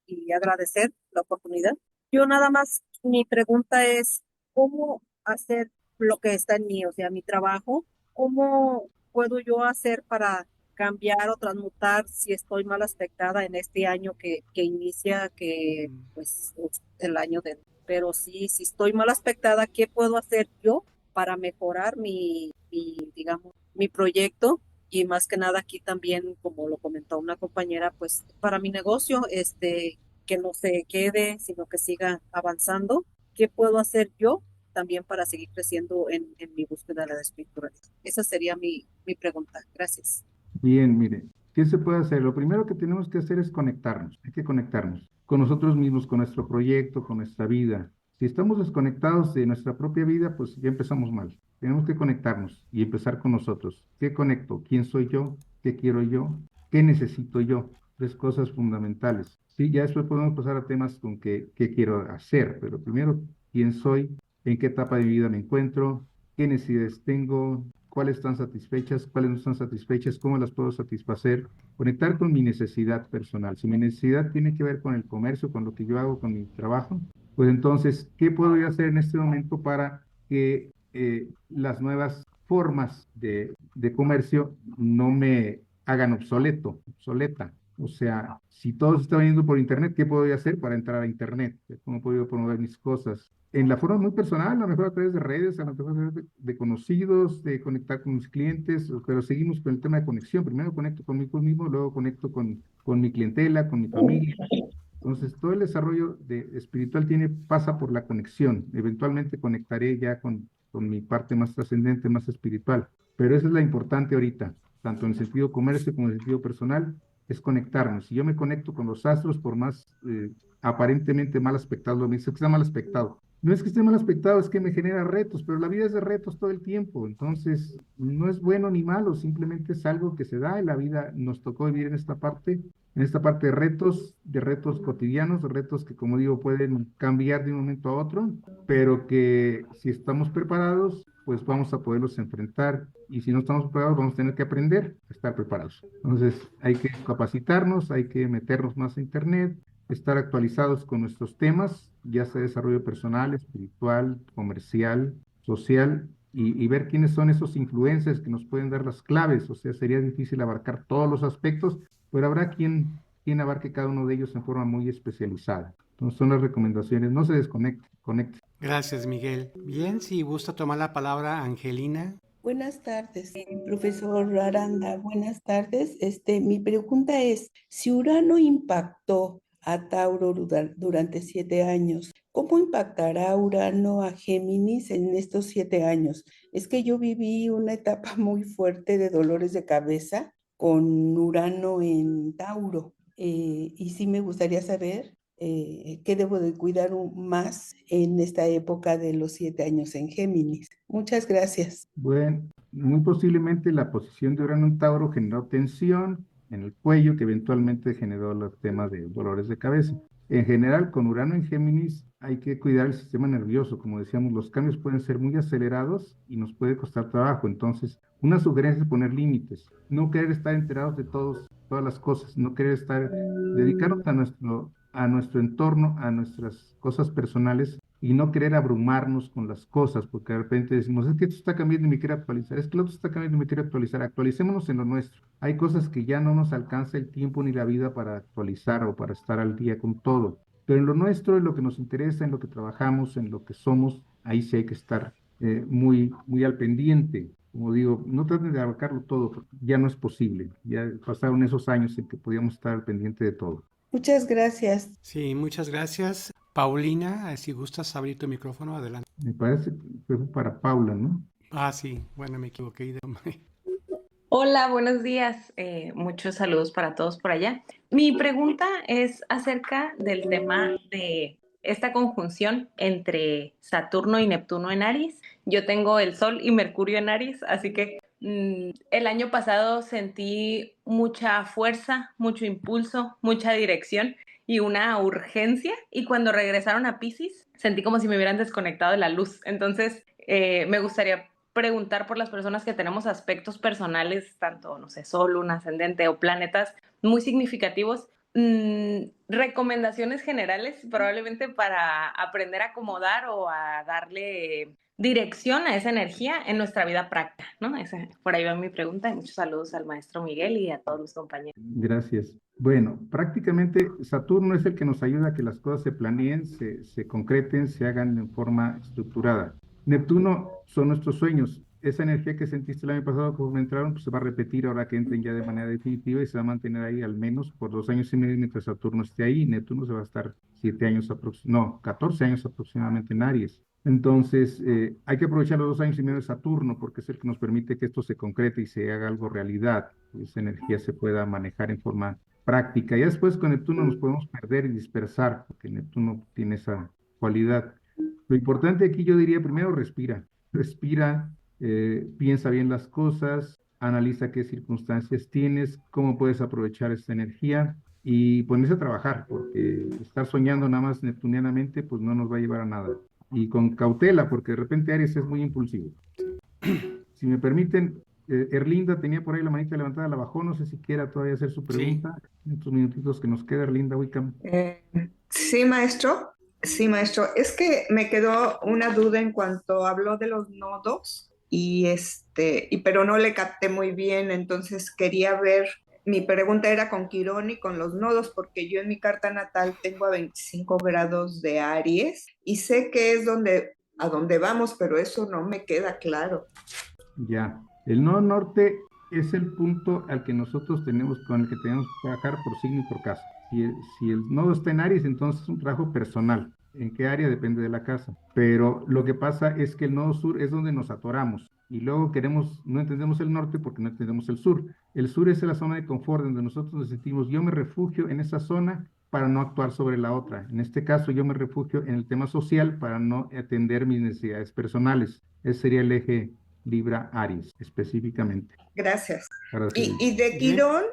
y agradecer la oportunidad. Yo nada más, mi pregunta es, ¿cómo hacer lo que está en mí, o sea, mi trabajo? ¿Cómo puedo yo hacer para cambiar o transmutar si estoy mal aspectada en este año que inicia, que pues es el año de... Pero si estoy mal aspectada, ¿qué puedo hacer yo para mejorar digamos, mi proyecto? Y más que nada aquí también, como lo comentó una compañera, pues para mi negocio, que no se quede, sino que siga avanzando. ¿Qué puedo hacer yo también para seguir creciendo en mi búsqueda de la espiritualidad? Esa sería mi pregunta. Gracias.
Bien, mire, ¿qué se puede hacer? Lo primero que tenemos que hacer es conectarnos, hay que conectarnos con nosotros mismos, con nuestro proyecto, con nuestra vida. Si estamos desconectados de nuestra propia vida, pues ya empezamos mal. Tenemos que conectarnos y empezar con nosotros. ¿Qué conecto? ¿Quién soy yo? ¿Qué quiero yo? ¿Qué necesito yo? Tres cosas fundamentales. Sí, ya después podemos pasar a temas con qué quiero hacer, pero primero, ¿quién soy? ¿En qué etapa de mi vida me encuentro? ¿Qué necesidades tengo? ¿Cuáles están satisfechas? ¿Cuáles no están satisfechas? ¿Cómo las puedo satisfacer? Conectar con mi necesidad personal. Si mi necesidad tiene que ver con el comercio, con lo que yo hago, con mi trabajo, pues entonces, ¿qué puedo yo hacer en este momento para que las nuevas formas de comercio no me hagan obsoleta? O sea, si todo se está vendiendo por Internet, ¿qué puedo yo hacer para entrar a Internet? ¿Cómo puedo yo promover mis cosas? En la forma muy personal, a lo mejor a través de redes, a lo mejor a través de conocidos, de conectar con mis clientes, pero seguimos con el tema de conexión. Primero conecto conmigo mismo, luego conecto con mi clientela, con mi familia. Entonces, todo el desarrollo espiritual pasa por la conexión. Eventualmente conectaré ya con mi parte más trascendente, más espiritual. Pero esa es la importante ahorita, tanto en el sentido comercio como en el sentido personal, es conectarnos. Si yo me conecto con los astros, por más aparentemente mal aspectado, lo mismo que está mal aspectado. No es que esté mal aspectado, es que me genera retos, pero la vida es de retos todo el tiempo. Entonces, no es bueno ni malo, simplemente es algo que se da y la vida nos tocó vivir en esta parte de retos cotidianos, de retos que, como digo, pueden cambiar de un momento a otro, pero que si estamos preparados, pues vamos a poderlos enfrentar. Y si no estamos preparados, vamos a tener que aprender a estar preparados. Entonces, hay que capacitarnos, hay que meternos más a Internet, estar actualizados con nuestros temas, ya sea desarrollo personal, espiritual, comercial, social, y ver quiénes son esos influencers que nos pueden dar las claves. O sea, sería difícil abarcar todos los aspectos, pero habrá quien abarque cada uno de ellos en forma muy especializada. Entonces son las recomendaciones, no se desconecte, conecte.
Gracias, Miguel. Bien, si gusta tomar la palabra, Angelina.
Buenas tardes, profesor Aranda. Buenas tardes. Mi pregunta es, si Urano impactó a Tauro durante 7 años. ¿Cómo impactará Urano a Géminis en estos 7 años? Es que yo viví una etapa muy fuerte de dolores de cabeza con Urano en Tauro. Y sí me gustaría saber qué debo de cuidar más en esta época de los 7 años en Géminis. Muchas gracias.
Bueno, muy posiblemente la posición de Urano en Tauro generó tensión en el cuello que eventualmente generó los temas de dolores de cabeza. En general, con Urano en Géminis hay que cuidar el sistema nervioso. Como decíamos, los cambios pueden ser muy acelerados y nos puede costar trabajo. Entonces, una sugerencia es poner límites. No querer estar enterados de todas las cosas. No querer dedicarnos a nuestro entorno, a nuestras cosas personales y no querer abrumarnos con las cosas, porque de repente decimos, es que esto está cambiando y me quiere actualizar, es que lo otro está cambiando y me quiere actualizar. Actualicémonos en lo nuestro. Hay cosas que ya no nos alcanza el tiempo ni la vida para actualizar o para estar al día con todo. Pero en lo nuestro, en lo que nos interesa, en lo que trabajamos, en lo que somos, ahí sí hay que estar muy, muy al pendiente. Como digo, no traten de abarcarlo todo, porque ya no es posible. Ya pasaron esos años en que podíamos estar al pendiente de todo.
Muchas gracias.
Sí, muchas gracias. Paulina, si gustas abrir tu micrófono, adelante.
Me parece que fue para Paula, ¿no?
Ah, sí, bueno, me equivoqué.
Hola, buenos días. Muchos saludos para todos por allá. Mi pregunta es acerca del tema de esta conjunción entre Saturno y Neptuno en Aries. Yo tengo el Sol y Mercurio en Aries, así que el año pasado sentí mucha fuerza, mucho impulso, mucha dirección y una urgencia. Y cuando regresaron a Piscis, sentí como si me hubieran desconectado de la luz. Entonces, me gustaría preguntar por las personas que tenemos aspectos personales, tanto, no sé, Sol, Luna, ascendente o planetas muy significativos, recomendaciones generales probablemente para aprender a acomodar o a darle dirección a esa energía en nuestra vida práctica, ¿no? Por ahí va mi pregunta y muchos saludos al maestro Miguel y a todos los compañeros.
Gracias. Bueno, prácticamente Saturno es el que nos ayuda a que las cosas se planeen, se concreten, se hagan en forma estructurada. Neptuno son nuestros sueños. Esa energía que sentiste el año pasado cuando entraron, pues se va a repetir ahora que entren ya de manera definitiva y se va a mantener ahí al menos por 2 años y medio mientras Saturno esté ahí. Neptuno se va a estar 14 años aproximadamente en Aries. Entonces, hay que aprovechar los 2 años y medio de Saturno porque es el que nos permite que esto se concrete y se haga algo realidad, que esa energía se pueda manejar en forma práctica. Y después con Neptuno nos podemos perder y dispersar, porque Neptuno tiene esa cualidad. Lo importante aquí yo diría primero respira, piensa bien las cosas, analiza qué circunstancias tienes, cómo puedes aprovechar esta energía y ponerse a trabajar, porque estar soñando nada más neptunianamente pues no nos va a llevar a nada. Y con cautela, porque de repente Aries es muy impulsivo. Si me permiten, Erlinda tenía por ahí la manita levantada, la bajó, no sé si quiera todavía hacer su pregunta. En estos minutitos que nos queda, Erlinda Wickham.
Sí, maestro. Sí, maestro. Es que me quedó una duda en cuanto habló de los nodos pero no le capté muy bien, entonces quería ver, mi pregunta era con Quirón y con los nodos, porque yo en mi carta natal tengo a 25 grados de Aries y sé que es a donde vamos, pero eso no me queda claro.
Ya. El nodo norte es el punto con el que tenemos que trabajar por signo y por casa. Si el nodo está en Aries, entonces es un trabajo personal. ¿En qué área? Depende de la casa. Pero lo que pasa es que el nodo sur es donde nos atoramos y luego no entendemos el norte porque no entendemos el sur. El sur es la zona de confort donde nosotros nos sentimos, yo me refugio en esa zona para no actuar sobre la otra. En este caso, yo me refugio en el tema social para no atender mis necesidades personales. Ese sería el eje Libra-Aries, específicamente.
Gracias. Y de Quirón,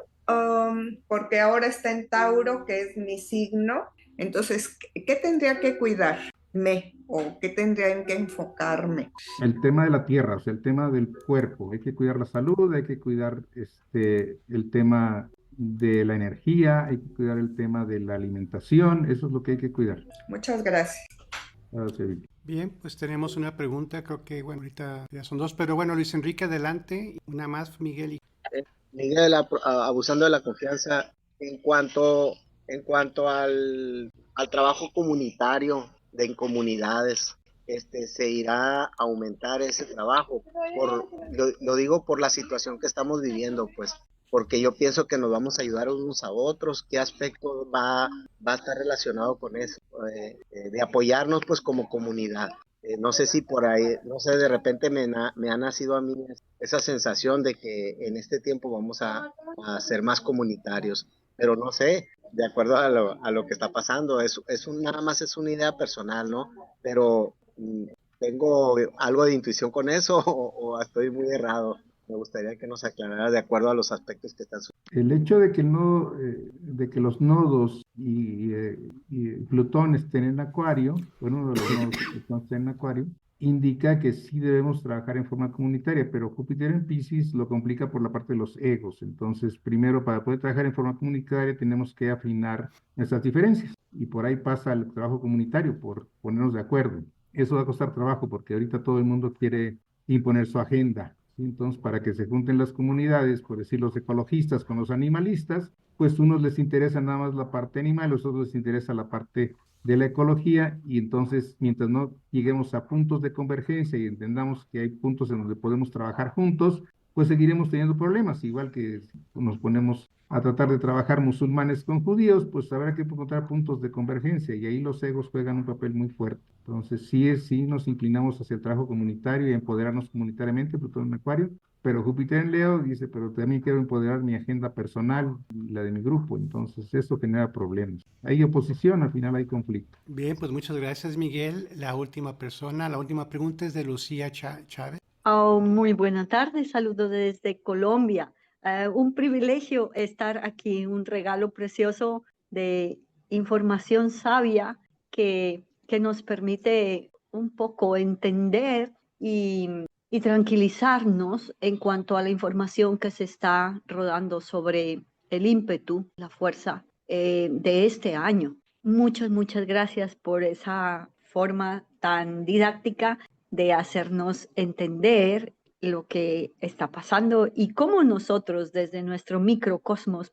porque ahora está en Tauro, que es mi signo, entonces, ¿qué tendría que cuidarme o qué tendría en que enfocarme?
El tema de la tierra, o sea, el tema del cuerpo. Hay que cuidar la salud, hay que cuidar el tema de la energía, hay que cuidar el tema de la alimentación, eso es lo que hay que cuidar.
Muchas gracias.
Bien, pues tenemos una pregunta, creo que, bueno, ahorita ya son dos, pero bueno, Luis Enrique, adelante. Una más, Miguel.
Miguel, abusando de la confianza, en cuanto al trabajo comunitario en comunidades, se irá a aumentar ese trabajo. Lo digo por la situación que estamos viviendo, pues porque yo pienso que nos vamos a ayudar unos a otros. ¿Qué aspecto va a estar relacionado con eso? De apoyarnos pues como comunidad. No sé si por ahí, no sé, de repente me ha nacido a mí esa sensación de que en este tiempo vamos a ser más comunitarios, pero no sé, de acuerdo a lo que está pasando, nada más es una idea personal, ¿no? Pero ¿tengo algo de intuición con eso o estoy muy errado? Me gustaría que nos aclarara de acuerdo a los aspectos que están
El hecho de que, de que los nodos y Plutón estén en Acuario, bueno, uno de los nodos de Plutón está en Acuario, indica que sí debemos trabajar en forma comunitaria, pero Júpiter en Piscis lo complica por la parte de los egos. Entonces, primero, para poder trabajar en forma comunitaria, tenemos que afinar nuestras diferencias. Y por ahí pasa el trabajo comunitario, por ponernos de acuerdo. Eso va a costar trabajo porque ahorita todo el mundo quiere imponer su agenda. ¿Sí? Entonces, para que se junten las comunidades, por decir los ecologistas con los animalistas, pues unos les interesa nada más la parte animal, los otros les interesa la parte de la ecología, y entonces mientras no lleguemos a puntos de convergencia y entendamos que hay puntos en donde podemos trabajar juntos, pues seguiremos teniendo problemas, igual que si nos ponemos a tratar de trabajar musulmanes con judíos, pues habrá que encontrar puntos de convergencia y ahí los egos juegan un papel muy fuerte. Entonces sí nos inclinamos hacia el trabajo comunitario y empoderarnos comunitariamente, Plutón en Acuario, pero Júpiter en Leo dice, pero también quiero empoderar mi agenda personal y la de mi grupo, entonces eso genera problemas. Hay oposición, al final hay conflicto.
Bien, pues muchas gracias, Miguel. La última pregunta es de Lucía Chávez.
Oh, muy buena tarde, saludos desde Colombia. Un privilegio estar aquí, un regalo precioso de información sabia que nos permite un poco entender y tranquilizarnos en cuanto a la información que se está rodando sobre el ímpetu, la fuerza de este año. Muchas gracias por esa forma tan didáctica de hacernos entender lo que está pasando y cómo nosotros desde nuestro microcosmos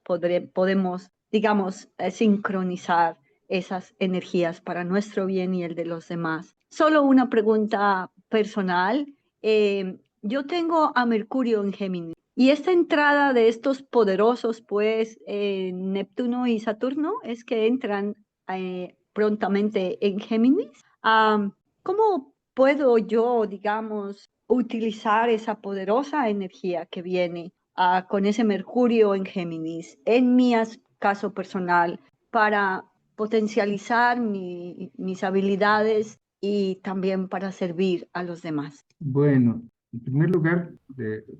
podemos, digamos, sincronizar esas energías para nuestro bien y el de los demás. Solo una pregunta personal. Yo tengo a Mercurio en Géminis y esta entrada de estos poderosos, pues, Neptuno y Saturno, es que entran prontamente en Géminis. ¿Cómo puedo yo, digamos, utilizar esa poderosa energía que viene con ese Mercurio en Géminis en mi caso personal para potencializar mis habilidades y también para servir a los demás?
Bueno, en primer lugar,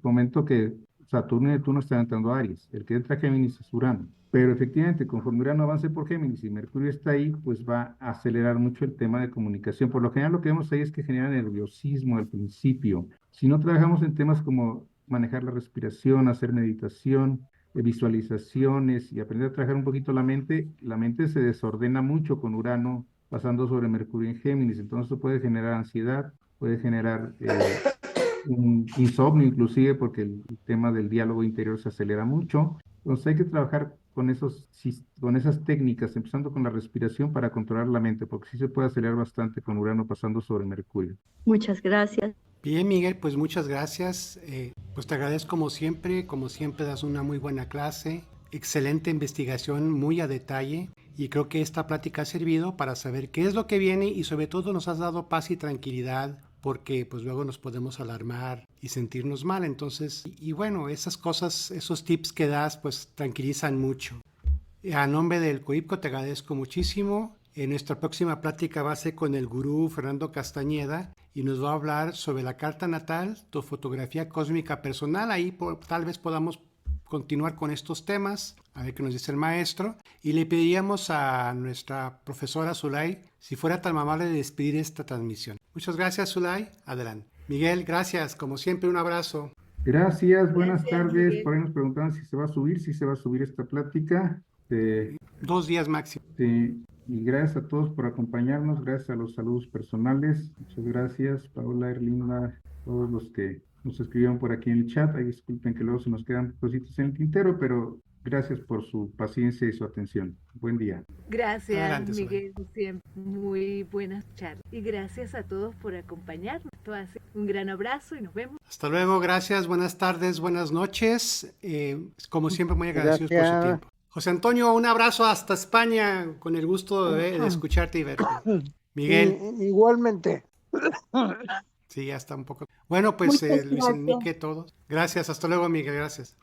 comento que Saturno y Neptuno están entrando a Aries. El que entra a Géminis es Urano. Pero efectivamente, conforme Urano avance por Géminis y Mercurio está ahí, pues va a acelerar mucho el tema de comunicación. Por lo general, lo que vemos ahí es que genera nerviosismo al principio. Si no trabajamos en temas como manejar la respiración, hacer meditación, visualizaciones y aprender a trabajar un poquito la mente se desordena mucho con Urano pasando sobre Mercurio en Géminis. Entonces, eso puede generar ansiedad, puede generar un insomnio inclusive porque el tema del diálogo interior se acelera mucho. Entonces hay que trabajar con con esas técnicas, empezando con la respiración para controlar la mente, porque sí se puede acelerar bastante con Urano pasando sobre Mercurio.
Muchas gracias.
Bien, Miguel, pues muchas gracias. Pues te agradezco como siempre das una muy buena clase, excelente investigación, muy a detalle, y creo que esta plática ha servido para saber qué es lo que viene y sobre todo nos has dado paz y tranquilidad porque pues luego nos podemos alarmar y sentirnos mal. Entonces, y bueno, esas cosas, esos tips que das pues tranquilizan mucho. A nombre del COIPCO te agradezco muchísimo. Nuestra próxima plática va a ser con el gurú Fernando Castañeda y nos va a hablar sobre la carta natal, tu fotografía cósmica personal. Ahí tal vez podamos continuar con estos temas, a ver qué nos dice el maestro. Y le pediríamos a nuestra profesora Zulay si fuera tan amable de despedir esta transmisión. Muchas gracias, Zulay. Adelante. Miguel, gracias. Como siempre, un abrazo.
Gracias, buenas
Gracias,
tardes.
Miguel.
Por ahí nos preguntaban si se va a subir esta plática.
2 días máximo.
Y gracias a todos por acompañarnos, gracias a los saludos personales. Muchas gracias, Paola, Erlinda, todos los que nos escribieron por aquí en el chat. Ahí disculpen que luego se nos quedan cositas en el tintero, pero Gracias por su paciencia y su atención. Buen día.
Gracias,
Adelante, Zoe.
Miguel, siempre muy buenas charlas. Y gracias a todos por acompañarnos. Un gran abrazo y nos vemos.
Hasta luego, gracias, buenas tardes, buenas noches. Como siempre, muy agradecidos por su
Gracias.
tiempo. José Antonio, un abrazo hasta España, con el gusto de escucharte y verte. Miguel,
Igualmente.
sí, ya está un poco. Bueno, pues Luis Enrique, todos. Gracias, hasta luego, Miguel, gracias.